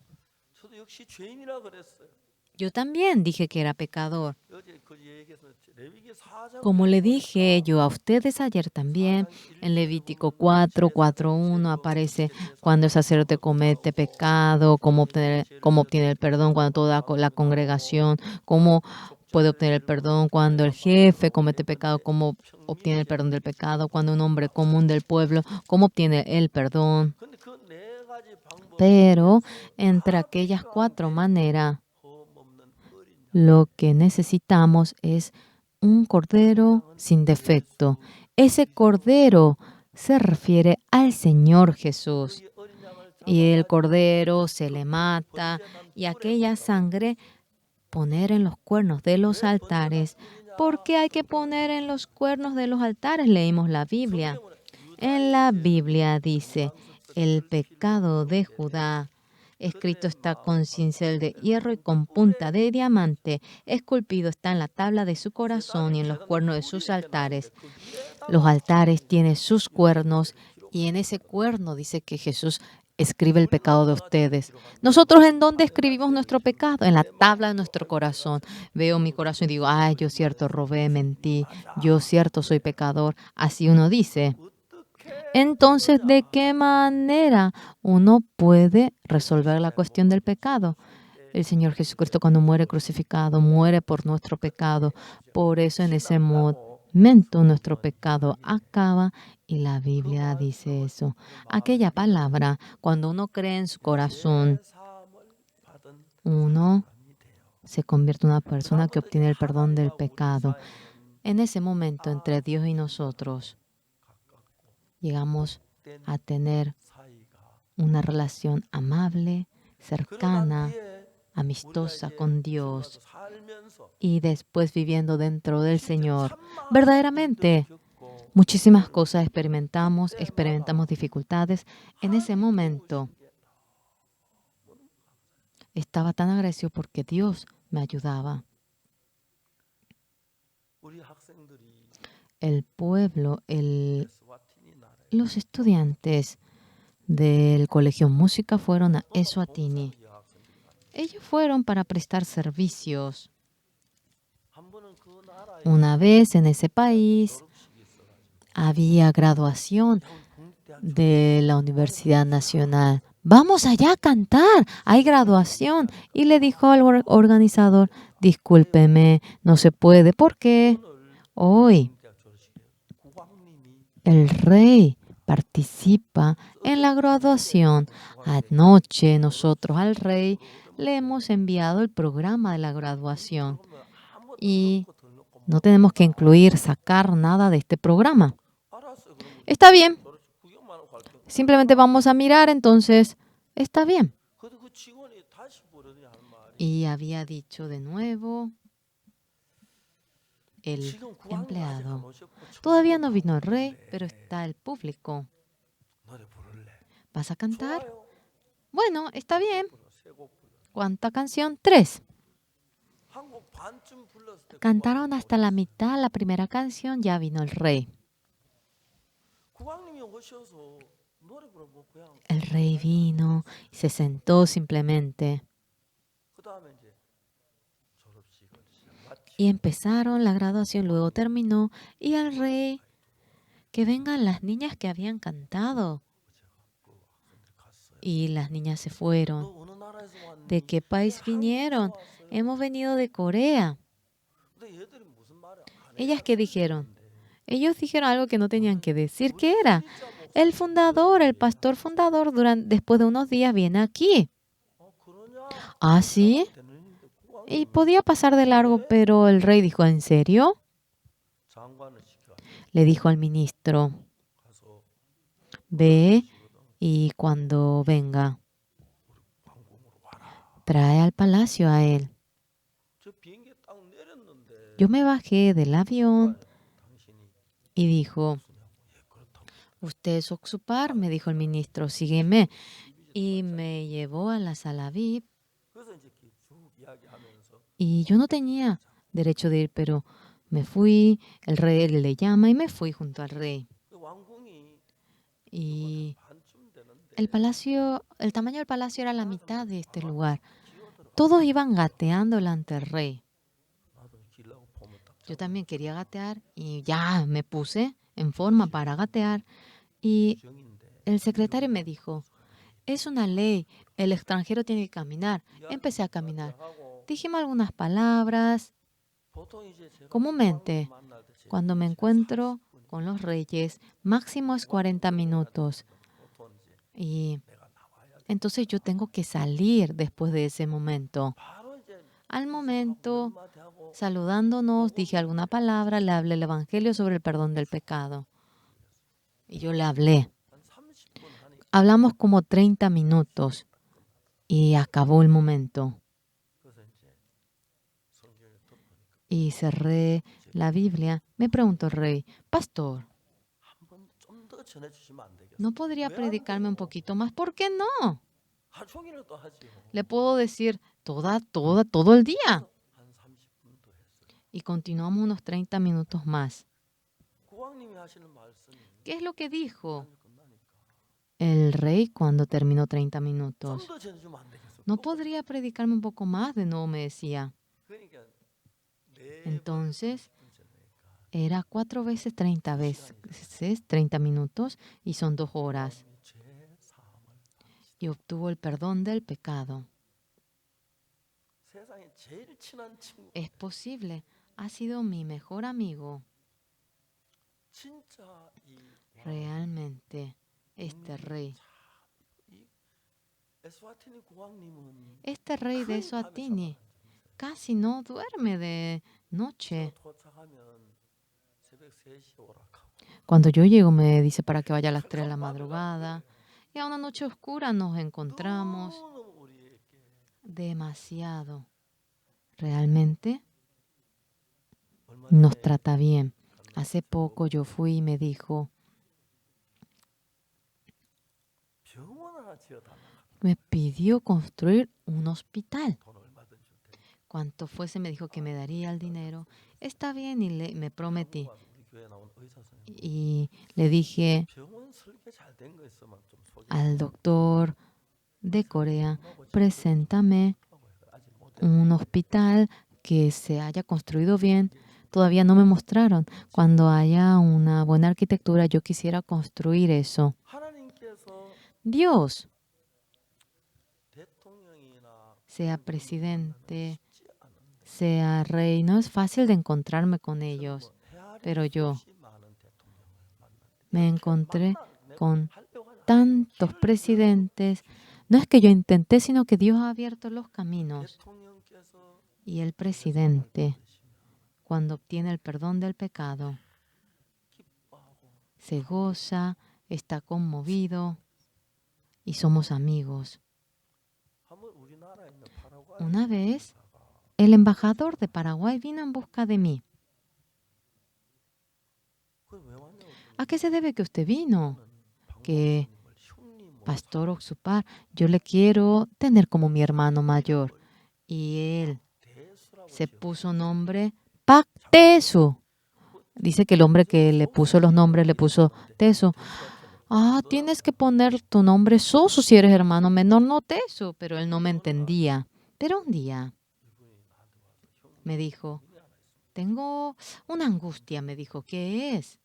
저도 역시 죄인이라 그랬어요. Yo también dije que era pecador. 어제 그 얘기에서 레위기 4장 Como le dije yo a ustedes ayer también, en Levítico 4, 4:1 aparece cuando el sacerdote comete pecado, cómo obtiene el perdón cuando toda la congregación, cómo puede obtener el perdón cuando el jefe comete pecado, cómo obtiene el perdón del pecado, cuando un hombre común del pueblo, cómo obtiene el perdón. 근데 그 네 가지 방법 Pero 중에서 entre 다 aquellas 필요한 4 게 maneras, 흠없는 어린 양. lo que necesitamos es un cordero sin defecto. Ese cordero se refiere al Señor Jesús. 이 어린 양을 Y el 잡아가지고 cordero se le mata 번제단 y 뿔에 aquella sangre poner en los cuernos de los 왜 번제단 altares. 뿔이냐? ¿Por qué hay que poner en los cuernos de los altares? Leímos la Biblia. 성경은 En la 유다의 Biblia 죄는 dice, 금강석들의 el 혈기로 pecado de 기록되되 Judá, escrito 그들의 está con 마음과 cincel de 손에 hierro y 놓은 con 뿔에 punta de diamante, esculpido está en la tabla de su corazón 제단이 y en los 제단은 cuernos de 뿔이 sus 이렇게 나오는데 altares. 그 Los 위에다가 altares tienen sus 유다의 cuernos 죄를 y en 기록하는 ese 거예요. cuerno dice que Jesús escribe el 우리가 pecado de 어디다가 죄를 ustedes. 기록하느냐? ¿Nosotros en dónde 안에 날 escribimos 죄를 nuestro 지우는 pecado? En la 내 tabla de 마음으로 nuestro 아이고 내가 corazón. 참 Veo mi 너를 corazón y digo, 속였어 ay, 이거 yo cierto 이마에서 robé, 이랬으니 mentí, yo 맞아. cierto soy pecador. Así uno dice. 어떻게 된 Entonces, ¿de 거냐? qué manera uno puede resolver la cuestión del pecado? El Señor Jesucristo cuando muere crucificado, muere por nuestro pecado. Por eso en ese momento nuestro pecado acaba y la Biblia dice eso. Aquella palabra, cuando uno cree en su corazón, 죄사함을 받은 uno 사람이 돼요. se convierte en una persona que 그다음부터 이제 obtiene el perdón del 하나님과 우리 pecado. 사이는 En ese momento, entre Dios y nosotros, 가깝고 llegamos 된 a tener 사이가 una relación amable, 그러고 난 cercana, 뒤에 우리가 amistosa 이제 con 주님 앞에서 Dios 살면서 y después viviendo dentro del 실제로 Señor. 참 많은 일들을 Verdaderamente, 겪고 muchísimas 어려움을 cosas 겪고 experimentamos 그때마다 dificultades. En ese 하나님 momento 도우신 게 estaba tan agradecido porque Dios me ayudaba. 우리 학생들이 El pueblo, 에스와티니 나라에 los estudiantes del colegio música fueron a Eswatini. 봉사를 여학생들이 갔어요. Ellos fueron para prestar servicios. 한 번은 그 나라에 Una vez en ese país 졸업식이 있어가지고 había graduación 국립대학 de la Universidad Nacional. Vamos allá a cantar, hay graduación. Y le dijo al organizador, discúlpeme, no se puede. ¿Por qué? Hoy 국립대학 졸업식에 국왕님이 el rey participa en la graduación. Anoche nosotros al rey le hemos enviado el programa de la graduación 그러면 아무것도 y 넣고 덜 넣고 no tenemos que incluir, sacar nada de este programa. 알았어요. 그러면 Está bien, 졸업식 구경만 하고 갈게요. simplemente vamos a mirar, entonces está bien. 그래도 그 직원이 다시 보려니 하는 말이 Y había dicho de nuevo el 지금 국왕님 아직 안 empleado, 오셨고 todavía 청소도 no vino el 다 rey, 오는데 pero está el público. 노래 부를래? ¿Vas a cantar? 좋아요. Bueno, está bien. 세곡 불러. ¿Cuánta canción? 3. 한 곡 반쯤 불렀을 때 Cantaron 국왕님이 hasta la 오셨어요. mitad la primera canción, ya vino el rey. 국왕님이 오셔서 노래 부르고 그냥 El rey vino y se sentó simplemente. 그다음에 이제 졸업식을 마치고 Y empezaron la graduación, luego terminó. Y el rey, que vengan las niñas que habían cantado. 그 학생들이 갔어요. Y las niñas se 너 fueron. 어느 나라에서 왔니? ¿De qué país vinieron? Hemos venido de Corea. 근데 얘들이 무슨 말을 안 해? ¿Ellas qué dijeron? Ellos dijeron algo que no tenían que decir. ¿Qué era? El fundador, el pastor fundador, después de unos días viene aquí. 그러냐? ¿Ah, sí? 되는데 국왕 Y podía pasar de largo, pero el rey dijo, ¿en serio? 장관을 시켜 Le dijo al ministro, 가서 ve y cuando venga, 왕궁으로 와라. trae al palacio a él. 저 비행기 딱 내렸는데 Yo me bajé del avión 당신이 y dijo, 무슨냐고. 예, 그렇다고. Usted es Oxupar, me dijo el ministro, sígueme. Y me llevó a la sala VIP. 그래서 이제 이렇게 쭉 이야기하면서 Y yo no tenía derecho de ir, pero me fui. El rey le llama y me fui junto al rey. 그 왕궁이 Y 반쯤 되는데 el palacio, el tamaño del palacio era la mitad de este lugar. 기어들어. Todos iban gateando delante del rey. 나도 길라고 보면 딱 Yo también quería gatear y ya me puse en forma para gatear. Y 정인데 el secretario me dijo, es una ley, el extranjero tiene que caminar. Empecé a caminar. 하고 Dijimos algunas palabras. 보통 이제 제가 Comúnmente, 만날 때 제- cuando me encuentro con los reyes, máximo es 40 minutos. 보통 이제 Y 내가 나와야 돼. entonces yo tengo que salir después de ese momento. 바로 이제 Al momento, 한마디 하고 saludándonos, dije alguna palabra, le hablé el Evangelio sobre el perdón del pecado. Y yo le hablé. 한 30분 하니까 Hablamos como 30 minutos y acabó el momento. 그래서 이제 성경을 덮으니까 Y cerré la Biblia. Me preguntó el rey, pastor, 한번 좀 더 전해주시면 안 되겠어요? ¿no podría predicarme un poquito más? ¿Por qué no? 하루 종일을 또 하지요. Le puedo decir todo el día. 한 30분도 했어요. Y continuamos unos 30 minutos más. 국왕님이 하시는 말씀이 ¿Qué es lo que dijo 끝나니까 el rey cuando terminó 30 좀 minutos? 더 전해주면 안 되겠어요? ¿No podría predicarme un poco más? De nuevo me decía. 그러니까 네 Entonces, 번 전하니까 era 4 veces 30 veces, 30 minutos, y son 2 horas. 제 사함을 Y obtuvo el perdón del pecado. 세상에 제일 친한 친구 Es posible. Ha sido mi mejor amigo. 진짜 이 Realmente, este rey. 에스와티니 국왕님은 Este rey de 큰 Eswatini 밤에 casi no duerme de noche. 도착하면 새벽 3시에 오라카고 Cuando yo llego me dice para que vaya a las 3 de la madrugada. Y a una noche oscura nos encontramos. 너무너무 우리에게 Demasiado. Realmente 얼마 nos 전에 trata bien. Hace poco yo fui y me dijo, 병원 하나 지어달라. me pidió construir un hospital. 돈 얼마든 줄 테니. Cuanto fuese me dijo que me daría el dinero. Está bien y me prometí. 우리 교회 나온 의사 선생님 Y le dije 병원 설계 잘 된 거 있으면 좀 소개. al doctor de Corea, preséntame 아직 못 해. un hospital que se haya construido bien. Todavía no me mostraron. Cuando haya una buena arquitectura, yo quisiera construir eso. 하나님께서 Dios, 대통령이나 sea presidente, 쉽지 않은 sea rey, no es fácil de encontrarme con ellos. 헤아릴 Pero 수 yo 없이 많은 대통령을 만났는데 me encontré 내가 con 하려고 하는 tantos presidentes. No es que yo intenté, sino que Dios ha abierto los caminos. 대통령께서 Y el presidente, cuando obtiene el perdón del pecado, 기뻐하고 se goza, está conmovido y somos amigos. 한번 우리나라에 있는 파라과이 Una vez, el embajador de Paraguay vino en busca de mí. 그왜 왔냐고 ¿A qué se debe que usted vino? Que, 방법님을 형님으로 Pastor Oxupar, yo le quiero tener como mi hermano mayor. Y él 대수라고 se 지어. puso nombre Pak Tesu. Dice que el hombre que le puso los nombres le puso Tesu. Ah, tienes que poner tu nombre Sosu si eres hermano menor, no Tesu. Pero él no me entendía. Pero un día me dijo, tengo una angustia. Me dijo, ¿qué es?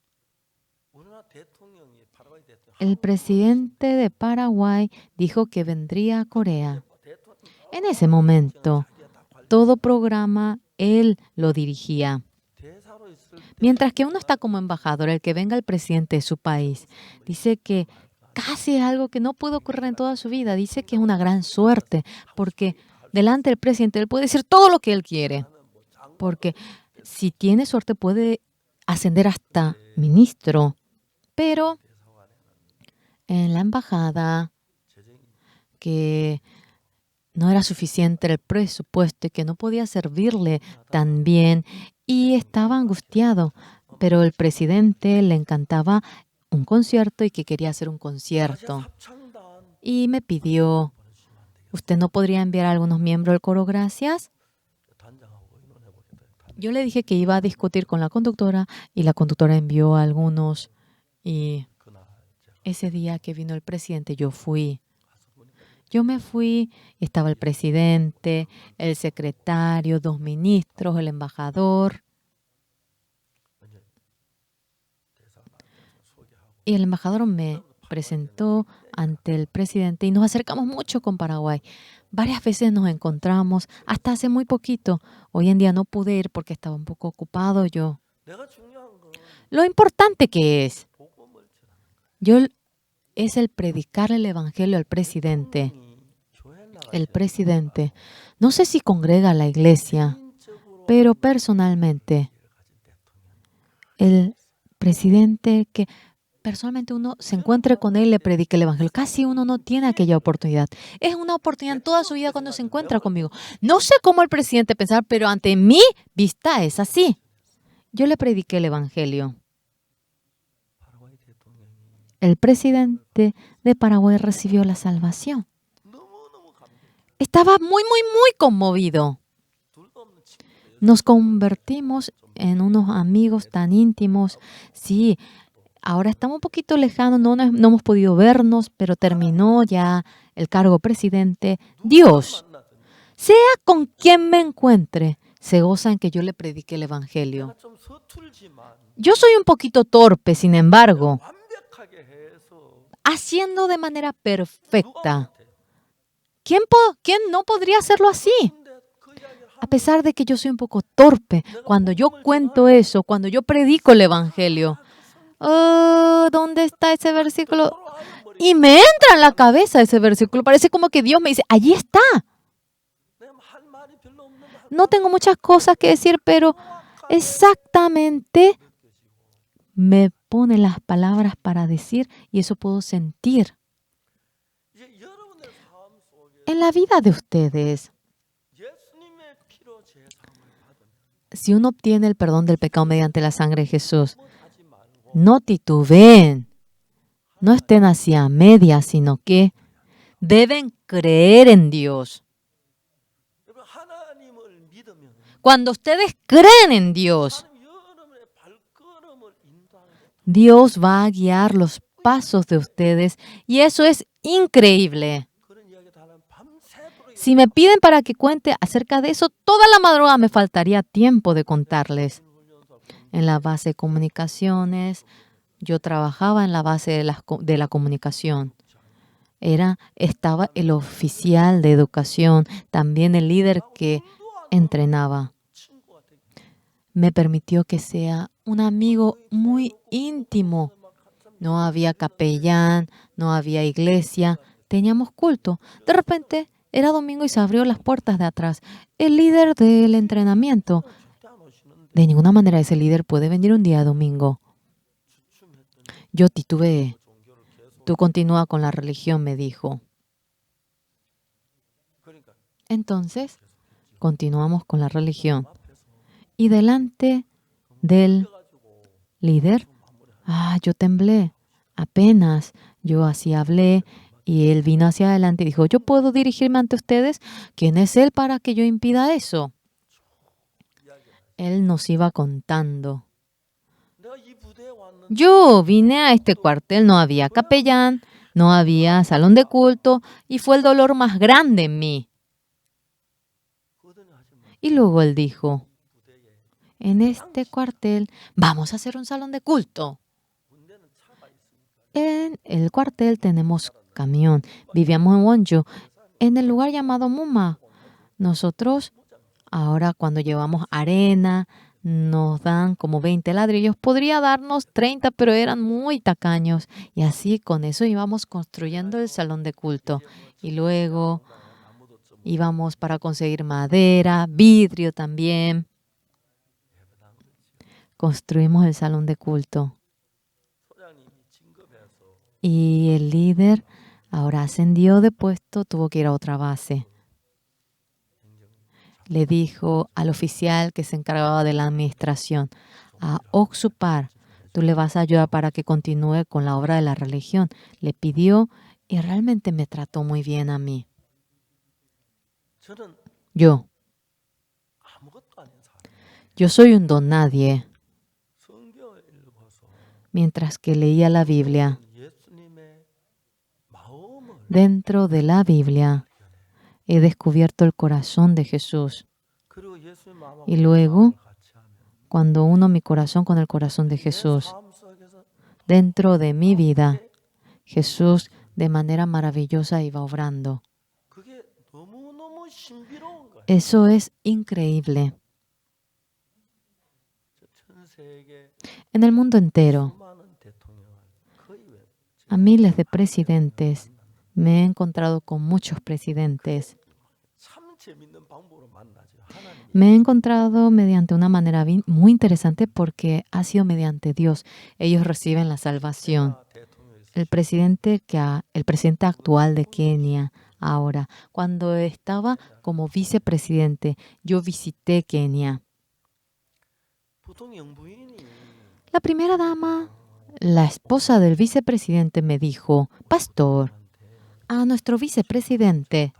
우리나라 대통령이 파라과이 대통령 El presidente de Paraguay dijo que vendría a Corea. En ese momento, todo programa él lo dirigía. 대사로 있을 때 Mientras que uno está como embajador, el que venga el presidente de su país, dice que casi es algo que no puede ocurrir en toda su vida. Dice que es una gran suerte, porque delante del presidente él puede decir todo lo que él quiere. Porque si tiene suerte puede ascender hasta ministro. Pero en la embajada, que no era suficiente el presupuesto y que no podía servirle tan bien y estaba angustiado. Pero el presidente le encantaba un concierto y que quería hacer un concierto. Y me pidió, ¿usted no podría enviar a algunos miembros del coro gracias? Yo le dije que iba a discutir con la conductora y la conductora envió a algunos. Y ese día que vino el presidente, yo fui. Yo me fui, estaba el presidente, el secretario, 2 ministros, el embajador. Y el embajador me presentó ante el presidente y nos acercamos mucho con Paraguay. Varias veces nos encontramos, hasta hace muy poquito. Hoy en día no pude ir porque estaba un poco ocupado yo. Lo importante que es, yo es el predicarle el evangelio al presidente. El presidente, no sé si congrega a la iglesia, pero personalmente, el presidente que personalmente uno se encuentre con él y le predique el evangelio, casi uno no tiene aquella oportunidad. Es una oportunidad en toda su vida cuando se encuentra conmigo. No sé cómo el presidente pensar, pero ante mi vista es así. Yo le prediqué el evangelio. El presidente de Paraguay recibió la salvación. Estaba muy, muy, muy conmovido. Nos convertimos en unos amigos tan íntimos. Sí, ahora estamos un poquito lejanos, no hemos podido vernos, pero terminó ya el cargo presidente. Dios, sea con quien me encuentre, se goza en que yo le predique el evangelio. Yo soy un poquito torpe, sin embargo, haciendo de manera perfecta. ¿Quién no podría hacerlo así? A pesar de que yo soy un poco torpe, cuando yo cuento eso, cuando yo predico el evangelio, ¿dónde está ese versículo? Y me entra en la cabeza ese versículo. Parece como que Dios me dice, allí está. No tengo muchas cosas que decir, pero exactamente me pone las palabras para decir y eso puedo sentir. En la vida de ustedes, si uno obtiene el perdón del pecado mediante la sangre de Jesús, no titubeen, no estén así a medias, sino que deben creer en Dios. Cuando ustedes creen en Dios, Dios va a guiar los pasos de ustedes y eso es increíble. Si me piden para que cuente acerca de eso, toda la madrugada me faltaría tiempo de contarles. En la base de comunicaciones, yo trabajaba en la base de la comunicación. Estaba el oficial de educación, también el líder que entrenaba. Me permitió que sea un amigo muy íntimo. No había capellán, no había iglesia, teníamos culto. De repente era domingo y se abrió las puertas de atrás. El líder del entrenamiento. De ninguna manera ese líder puede venir un día domingo. Yo titubeé. Tú continúa con la religión, me dijo. Entonces, continuamos con la religión. Y delante del líder, yo temblé. Apenas yo así hablé y él vino hacia adelante y dijo, ¿yo puedo dirigirme ante ustedes? ¿Quién es él para que yo impida eso? Él nos iba contando. Yo vine a este cuartel, no había capellán, no había salón de culto y fue el dolor más grande en mí. Y luego él dijo, en este cuartel vamos a hacer un salón de culto. En el cuartel tenemos camión. Vivíamos en Wonju, en el lugar llamado Muma. Nosotros, ahora cuando llevamos arena, nos dan como 20 ladrillos. Podría darnos 30, pero eran muy tacaños. Y así con eso íbamos construyendo el salón de culto. Y luego íbamos para conseguir madera, vidrio también. Construimos el salón de culto. Y el líder ahora ascendió de puesto, tuvo que ir a otra base. Le dijo al oficial que se encargaba de la administración, a Oxupar, tú le vas a ayudar para que continúe con la obra de la religión. Le pidió y realmente me trató muy bien a mí. 저는 Yo 아무것도 아닌 사람. soy un don nadie. 성경을 읽어서 Mientras que leía la Biblia, 예수님의 마음을 dentro de la Biblia he descubierto el corazón de Jesús. 그리고 예수의 마음하고 Y 내 luego, 마음을 같이 하면 cuando uno mi corazón con el corazón de 내 Jesús, 삶 속에서 dentro de mi vida, Jesús de manera maravillosa iba obrando. 그게 너무너무 신비로운 거예요. Eso es increíble. 전 세계 En el mundo entero, 수많은 대통령을 거의 왜 a miles de presidentes, me he encontrado con muchos presidentes. 참 재밌는 방법으로 만나죠. 하나님이 Me he encontrado mediante una manera muy interesante porque ha sido mediante Dios. Ellos reciben la salvación. 제가 대통령이 El presidente actual de Kenia ahora, cuando estaba como vicepresidente, yo visité Kenia. 보통 영부인이 La primera dama, la esposa del vicepresidente, me dijo, Pastor, a nuestro vicepresidente,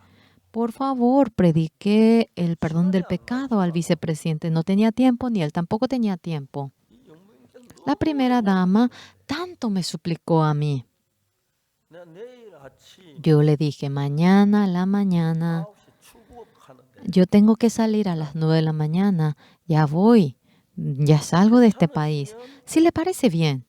por favor, predique el perdón del pecado al vicepresidente. No tenía tiempo, ni él tampoco tenía tiempo. 이 영부인께서 La primera dama tanto me suplicó a mí. 내가 내일 아침 Yo le dije, mañana a la mañana, 9시 출국하는데 yo tengo que salir a las 9 de la mañana. Ya voy, ya salgo de este país. Si le parece bien,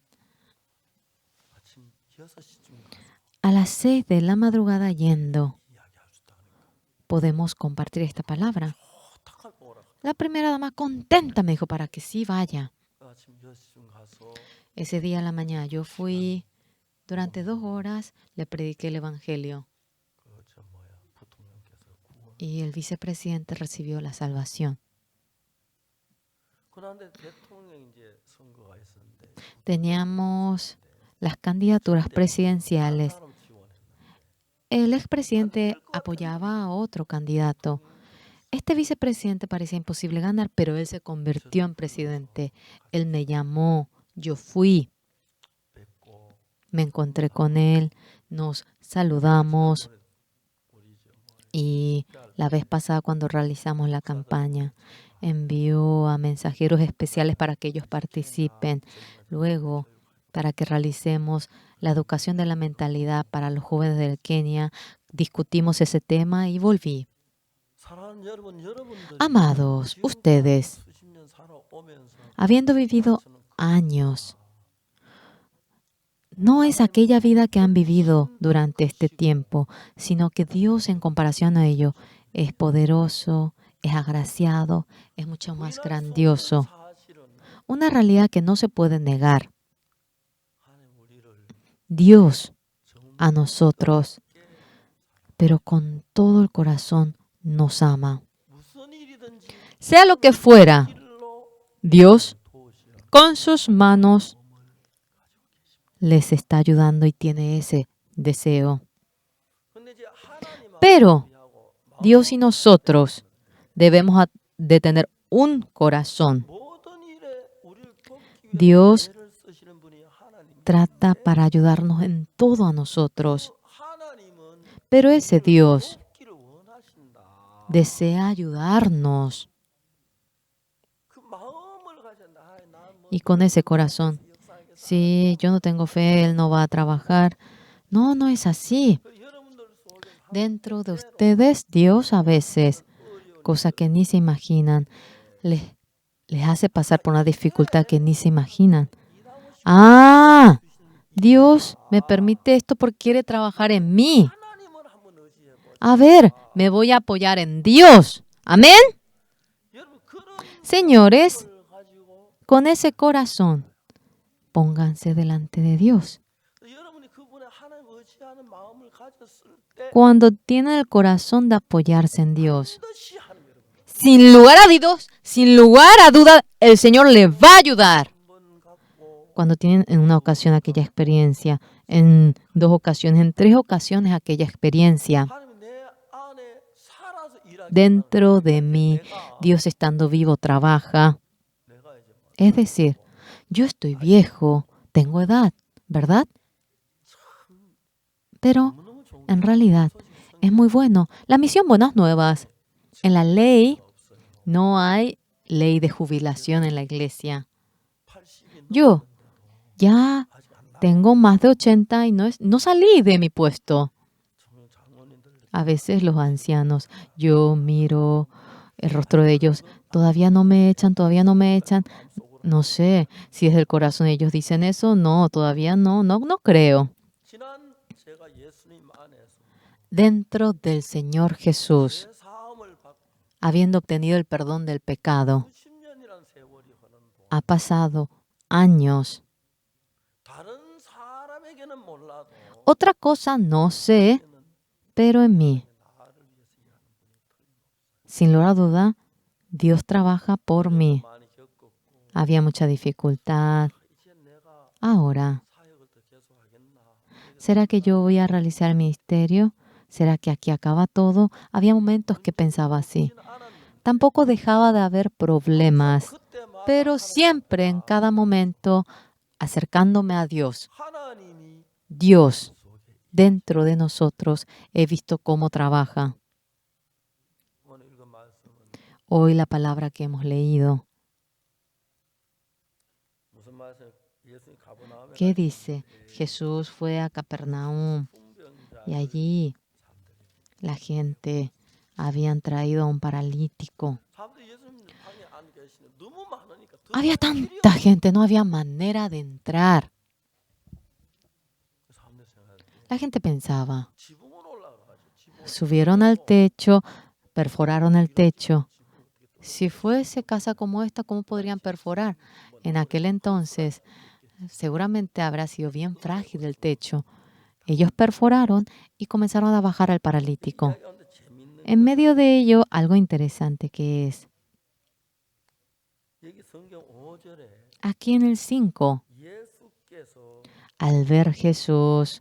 아침 6시쯤 가서 a las 6 de la madrugada yendo, 이야기할 수 있다니까. podemos compartir esta palabra. 부탁할 거 오라. La primera dama contenta me dijo para que sí vaya. 아침 6시쯤 가서 Ese día a la mañana yo fui, durante 2 horas le prediqué el Evangelio 그저 뭐야 부통령께서 구원. y el vicepresidente recibió la salvación. 그런데 대통령 이제 선거가 있었는데 Teníamos las candidaturas presidenciales. 사람 지원했나. El expresidente apoyaba a otro candidato. Este vicepresidente parecía imposible ganar, pero él se convirtió en presidente. Él me llamó, yo fui, 뵙고 me encontré con él, nos saludamos 우리 저 뭐 y la vez pasada cuando realizamos la campaña envió a mensajeros especiales para que ellos participen. Luego, para que realicemos la educación de la mentalidad para los jóvenes del Kenia, discutimos ese tema y volví. 사랑하는 여러분, 여러분들이 Amados, 지금까지 ustedes, 수십 년 살아오면서 habiendo vivido 저는 años, no es aquella vida que han vivido durante este tiempo, sino que Dios en comparación a ello es poderoso, es agraciado, es mucho más 부인할 수 없는 grandioso. 사실은 Una realidad que no se puede negar. 하나님 우리를 Dios 정말 a nosotros, pero con todo el corazón nos ama. 무슨 일이든지 Sea lo que fuera, 길로 Dios 도우시라. con sus manos les está ayudando y tiene ese deseo. 근데 이제 하나님하고 Pero 우리하고 Dios y nosotros debemos de tener un corazón. 모든 일에 우리를 돕기 위해 Dios 애를 쓰시는 분이 하나님. trata para ayudarnos en todo a nosotros, 하나님은 pero ese Dios 돕기를 원하신다. desea ayudarnos. 그 마음을 가진다. 하나님, 나는 뭐 Y con ese corazón, 역사하겠어. si yo no tengo fe, Él no va a trabajar. No, no es así. 그 여러분들 속에 Dentro de ustedes, Dios a veces, cosa que ni se imaginan, les hace pasar por una dificultad que ni se imaginan. Ah, Dios me permite esto porque quiere trabajar en mí. 하나님을 한번 의지해 보자. A ver, me voy a apoyar en Dios. Amén. 여러분 그런 Señores, 걸 가지고 con ese corazón, pónganse delante de Dios. 여러분이 그분의 하나님 의지하는 마음을 가졌을 때 Cuando tienen el corazón de apoyarse en Dios, 반드시 하나님 여러분 sin lugar a dudas, sin lugar a duda, el Señor les va a ayudar. 한번 갖고 Cuando tienen en una ocasión aquella experiencia, en 2 ocasiones, en 3 ocasiones aquella experiencia, 하나님 내 안에 살아서 일하게 dentro de mí, Dios estando vivo trabaja. 내가 이제 뭐 Es decir, yo estoy viejo, tengo edad, ¿verdad? Pero 너무너무 좋은 en 게 realidad 소식 es 성경 muy bueno. La misión Buenas Nuevas. En la ley 없어요. no hay ley de jubilación en la iglesia. 80이 Yo 넘었는데도 ya 아직 안 나가. tengo más de 80 y no salí de mi puesto. 정말 장로님들 A veces los ancianos, yo miro el rostro de ellos, todavía no me echan, todavía no me echan. 마음속으로 No sé si es del corazón ellos dicen eso. No, todavía no creo. 지난 제가 예수님 안에서 Dentro del Señor Jesús, 죄 사함을 받고 habiendo obtenido el perdón del pecado, 수십 년이라는 세월이 흐른 동안 ha pasado años. 다른 사람에게는 몰라도 Otra cosa no sé, 나에게는 pero en mí, 나를 위해서 일하는 분이 틀림없어요. sin lugar a duda, Dios trabaja por 어려움도 mí. 많이 겪었고 Había mucha dificultad. 이제 내가 Ahora, 사역을 더 계속하겠나? ¿será que yo voy a realizar el ministerio? ¿Será que aquí acaba todo? Había momentos que pensaba así. 그렇지는 않았는데 Tampoco dejaba de haber problemas, 그때마다 pero siempre, en cada momento, acercándome a Dios. 하나님이 Dios, 속에 dentro de nosotros, he visto cómo trabaja. 오늘 읽은 말씀은 Hoy la palabra que hemos leído, 무슨 말씀? 예수님 가버나움에 ¿qué dice? Jesús fue a Capernaum y allí la gente habían traído a un paralítico. 사람들이 예수님 방에 안 계시는 너무 많으니까 더 Había 사람이 필요 tanta 없어. gente, no había manera de entrar. 사람들 생각하는데 La gente pensaba, 지붕으로 올라가가지고 지붕을 subieron al techo, perforaron el techo. Si fuese casa como esta, ¿cómo podrían perforar? En aquel entonces, seguramente habrá sido bien frágil el techo. Ellos perforaron y comenzaron a bajar al paralítico. 이야기 가운데 재밌는 En medio de ello, algo interesante que es, 여기 성경 5절에 aquí en el 5, 예수께서 al ver Jesús,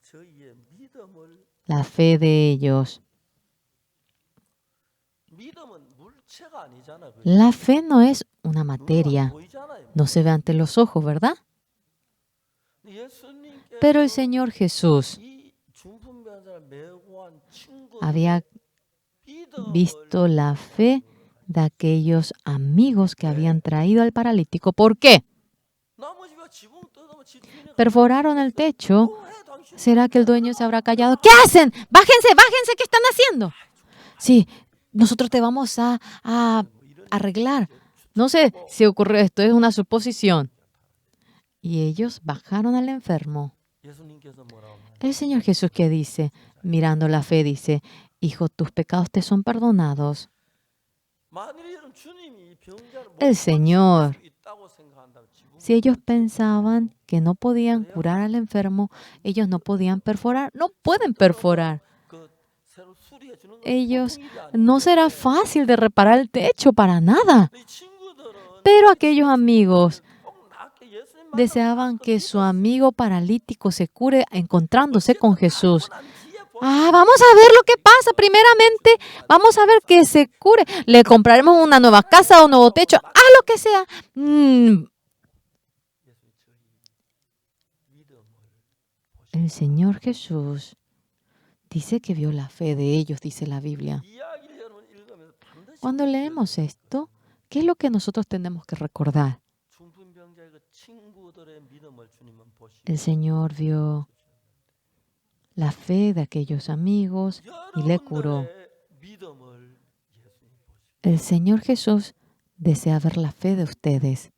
저희의 믿음을 la fe de ellos. 믿음은 물체가 아니잖아. 그죠? La fe no es una 눈으로 안 materia, 보이잖아요. no se ve ante los ojos, ¿verdad? 예수님께서 Pero el Señor Jesús 이 중풍병자를 메고 한 친구들 había visto la fe de aquellos amigos que habían traído al paralítico. ¿Por qué? Perforaron el techo. ¿Será que el dueño se habrá callado? ¿Qué hacen? Bájense, bájense, ¿qué están haciendo? Sí, nosotros te vamos a arreglar. No sé si ocurrió esto, es una suposición. Y ellos bajaron al enfermo. El Señor Jesús, ¿qué dice? Mirando la fe, dice, hijo, tus pecados te son perdonados. El Señor, si ellos pensaban que no podían curar al enfermo, ellos no podían perforar, no pueden perforar. Ellos, no será fácil de reparar el techo para nada. Pero aquellos amigos deseaban que su amigo paralítico se cure encontrándose con Jesús. Vamos a ver lo que pasa. Primeramente, vamos a ver que se cure. Le compraremos una nueva casa o un nuevo techo, lo que sea. El Señor Jesús dice que vio la fe de ellos, dice la Biblia. Cuando leemos esto, ¿qué es lo que nosotros tenemos que recordar? El Señor vio la fe de aquellos amigos y le curó. El Señor Jesús desea ver la fe de ustedes.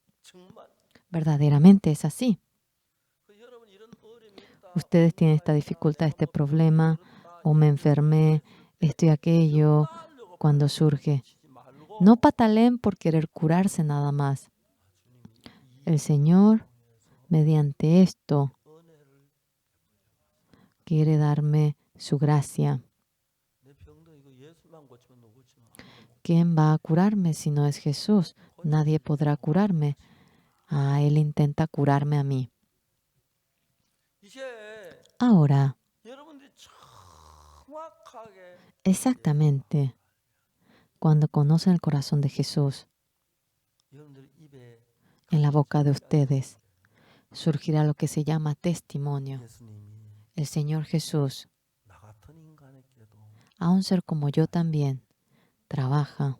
Verdaderamente es así. Ustedes tienen esta dificultad, este problema, o me enfermé, esto y aquello, cuando surge. No pataleen por querer curarse nada más. El Señor, mediante esto, quiere darme su gracia. ¿Quién va a curarme si no es Jesús? Nadie podrá curarme. Él intenta curarme a mí. Ahora, exactamente, cuando conocen el corazón de Jesús, en la boca de ustedes. Surgirá lo que se llama testimonio. 예수님이 El Señor Jesús, 나 같은 인간에게도 a un ser como yo también, trabaja.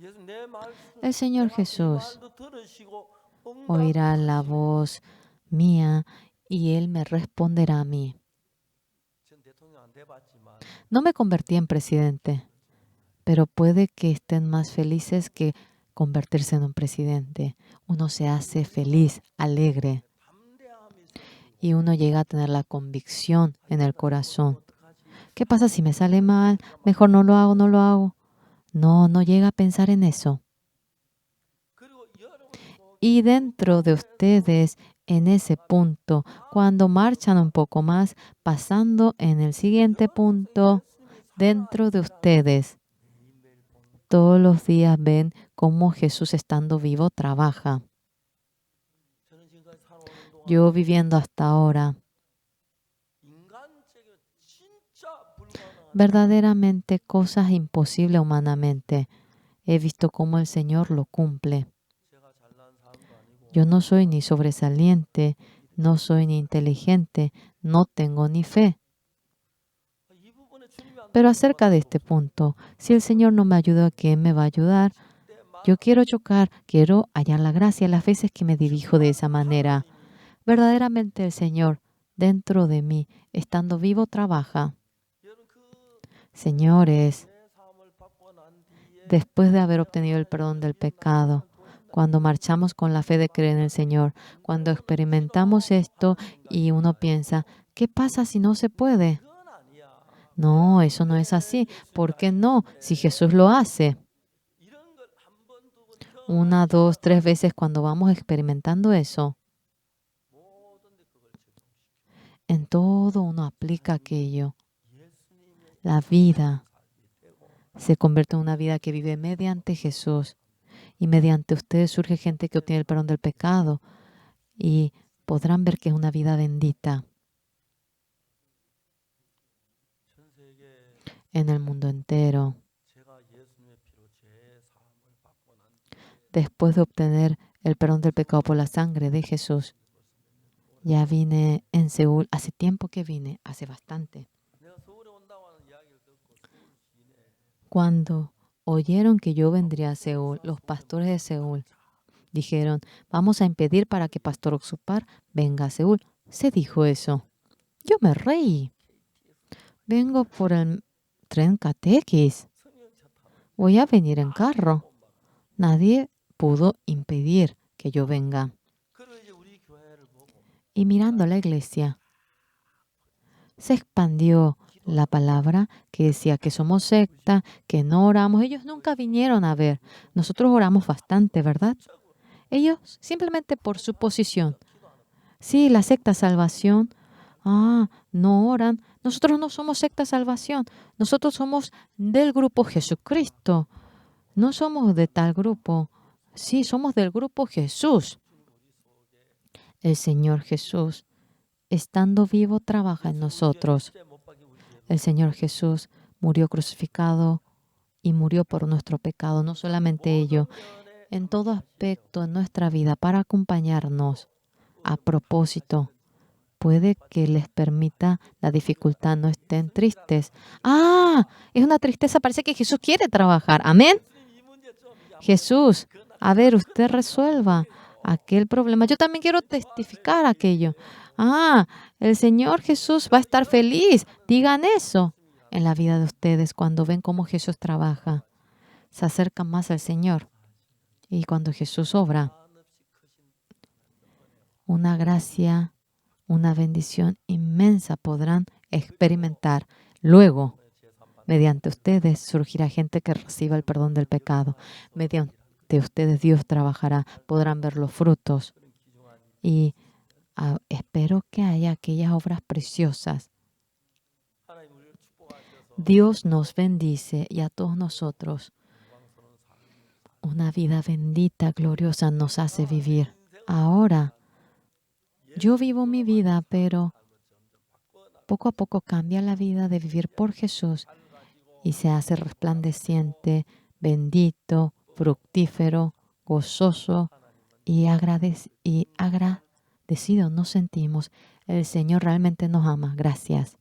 예수 내 말씀 El Señor 내가 이 Jesús 말도 들으시고 oirá la 응답하시고 voz mía y Él me responderá a mí. 전 대통령 안 돼봤지만 No me convertí en presidente, pero puede que estén más felices que convertirse en un presidente. Uno se hace feliz, alegre, 담대함이 생기고 y uno llega a tener la convicción en el corazón. 어떡하지? ¿Qué pasa si me sale mal? Mejor no lo hago, no lo hago. No, no llega a pensar en eso. 그리고 여러분 속에 Y dentro de ustedes, en ese punto, cuando marchan un poco más, pasando en el siguiente punto, dentro de ustedes, 매일매일 보는 todos los días ven cómo Jesús estando vivo trabaja. 저는 지금까지 살아오는 동안 Yo viviendo hasta ahora, 인간적인 진짜 불가능한 verdaderamente cosas imposibles humanamente, he visto cómo el Señor lo cumple. 제가 잘난 사람도 아니고 Yo no soy ni sobresaliente, no soy ni inteligente, no tengo ni fe. 이 부분에 주님이 안 Pero acerca de este punto, si el Señor no me ayuda, ¿quién me va a ayudar? Yo quiero chocar, quiero hallar la gracia las veces que me dirijo de esa manera. Verdaderamente el Señor, dentro de mí, estando vivo, trabaja. Señores, después de haber obtenido el perdón del pecado, cuando marchamos con la fe de creer en el Señor, cuando experimentamos esto y uno piensa, ¿qué pasa si no se puede? 그건 아니야. No, eso no es así. ¿Por qué no? Si Jesús lo hace. 이런 걸 한 번, 두 번, Una, dos, tres veces cuando vamos experimentando eso, 모든 데 그걸 적용시켜. en todo uno aplica aquello. 예수님의 La vida 삶이 되고 se convierte en una vida que vive mediante Jesús. Y mediante ustedes surge gente que obtiene el perdón del pecado. Y podrán ver que es una vida bendita 전 세계 en el mundo entero. 제가 예수님의 피로 제 사함을 받고 난 뒤에 Después de obtener el perdón del pecado por la sangre de Jesús, ya vine en Seúl. Hace tiempo que vine, hace bastante. 내가 서울에 온다고 하는 이야기를 듣고 서울 시내 Cuando oyeron que yo vendría a Seúl, los pastores de Seúl dijeron, vamos a impedir para que Pastor Oxupar venga a Seúl. Se dijo eso. Yo me reí. Vengo por el tren KTX. 승용차 타고 Voy a venir en carro. Nadie pudo impedir que yo venga. 그리고 이제 우리 교회를 보고 Y mirando la iglesia, se expandió la palabra que decía que somos secta, que no oramos. Ellos nunca vinieron a ver. Nosotros oramos bastante, ¿verdad? Ellos simplemente por su posición. Sí, la secta salvación. Ah, no oran. Nosotros no somos secta salvación. Nosotros somos del grupo Jesucristo. No somos de tal grupo. Sí, somos del grupo Jesús. El Señor Jesús, estando vivo, trabaja en nosotros. 십자가에 못 박힌 우리 죄 El Señor Jesús murió crucificado y murió por nuestro pecado. No solamente ello, en todo aspecto en nuestra vida para acompañarnos. A propósito, puede que les permita la dificultad, no estén tristes. Ah, es una tristeza, parece que Jesús quiere trabajar. Amén. 이 문제 좀 야, Jesús, a ver, usted resuelva aquel problema. Yo también quiero testificar aquello. Ah, el Señor Jesús va a estar feliz. Digan eso en la vida de ustedes cuando ven cómo Jesús trabaja. Se acercan más al Señor. Y cuando Jesús obra, una gracia, una bendición inmensa podrán experimentar. Luego, mediante ustedes surgirá gente que reciba el perdón del pecado. Mediante ustedes Dios trabajará, podrán ver los frutos. Y espero que haya aquellas obras preciosas. 하나님 우리를 축복하셔서 Dios nos bendice y a todos nosotros 영광스러운 삶 una vida bendita, gloriosa nos hace vivir. Ahora, yo vivo mi vida, pero poco a poco cambia la vida de vivir por Jesús y se hace resplandeciente, bendito, fructífero, gozoso y agradecido nos sentimos. El Señor realmente nos ama. Gracias.